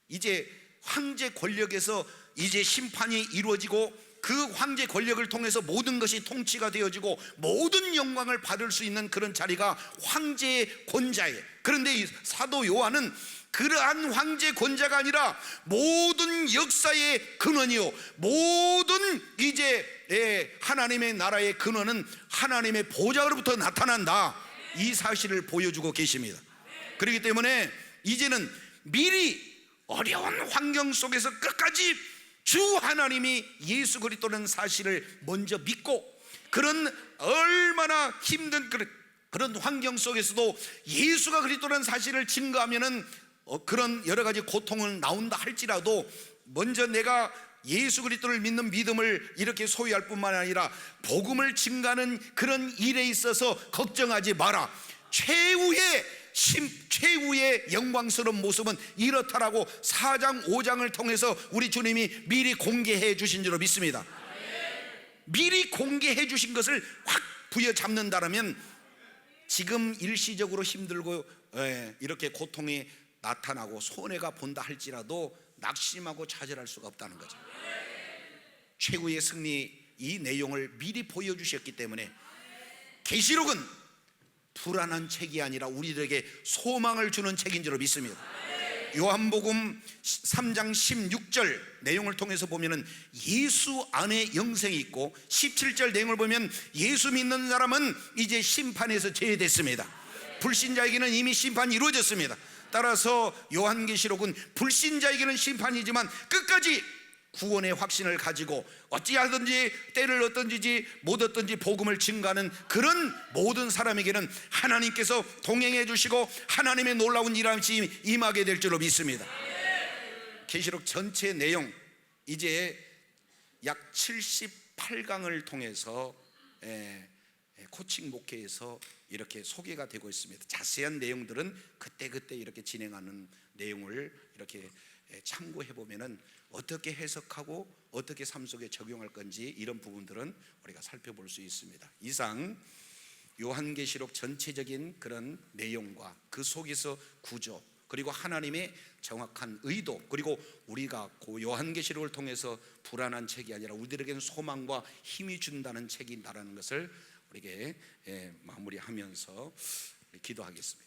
이제 황제 권력에서 이제 심판이 이루어지고, 그 황제 권력을 통해서 모든 것이 통치가 되어지고 모든 영광을 받을 수 있는 그런 자리가 황제의 권자예요. 그런데 이 사도 요한은 그러한 황제 권자가 아니라 모든 역사의 근원이요, 모든 이제 하나님의 나라의 근원은 하나님의 보좌로부터 나타난다, 이 사실을 보여주고 계십니다. 그렇기 때문에 이제는 미리 어려운 환경 속에서 끝까지 주 하나님이 예수 그리스도라는 사실을 먼저 믿고, 그런 얼마나 힘든 그런 환경 속에서도 예수가 그리스도라는 사실을 증거하면은 그런 여러 가지 고통을 나온다 할지라도 먼저 내가 예수 그리스도를 믿는 믿음을 이렇게 소유할 뿐만 아니라 복음을 증가하는 그런 일에 있어서 걱정하지 마라. 최후의 최후의 영광스러운 모습은 이렇다라고 4장 5장을 통해서 우리 주님이 미리 공개해 주신 줄로 믿습니다. 미리 공개해 주신 것을 확 부여잡는다면 지금 일시적으로 힘들고 이렇게 고통이 나타나고 손해가 본다 할지라도 낙심하고 좌절할 수가 없다는 거죠. 최후의 승리, 이 내용을 미리 보여주셨기 때문에 계시록은 불안한 책이 아니라 우리들에게 소망을 주는 책인 줄로 믿습니다. 요한복음 3장 16절 내용을 통해서 보면은 예수 안에 영생이 있고 17절 내용을 보면 예수 믿는 사람은 이제 심판에서 제외됐습니다. 불신자에게는 이미 심판이 이루어졌습니다. 따라서 요한계시록은 불신자에게는 심판이지만 끝까지 구원의 확신을 가지고 어찌하든지 때를 얻든지 못 얻든지 복음을 증가하는 그런 모든 사람에게는 하나님께서 동행해 주시고 하나님의 놀라운 일하심이 임하게 될 줄로 믿습니다. 계시록 전체 내용 이제 약 78강을 통해서 코칭 목회에서 이렇게 소개가 되고 있습니다. 자세한 내용들은 그때그때 이렇게 진행하는 내용을 이렇게 참고해 보면은 어떻게 해석하고 어떻게 삶 속에 적용할 건지 이런 부분들은 우리가 살펴볼 수 있습니다. 이상 요한계시록 전체적인 그런 내용과 그 속에서 구조 그리고 하나님의 정확한 의도 그리고 우리가 그 요한계시록을 통해서 불안한 책이 아니라 우리들에게는 소망과 힘이 준다는 책이다라는 것을 우리에게 마무리하면서 기도하겠습니다.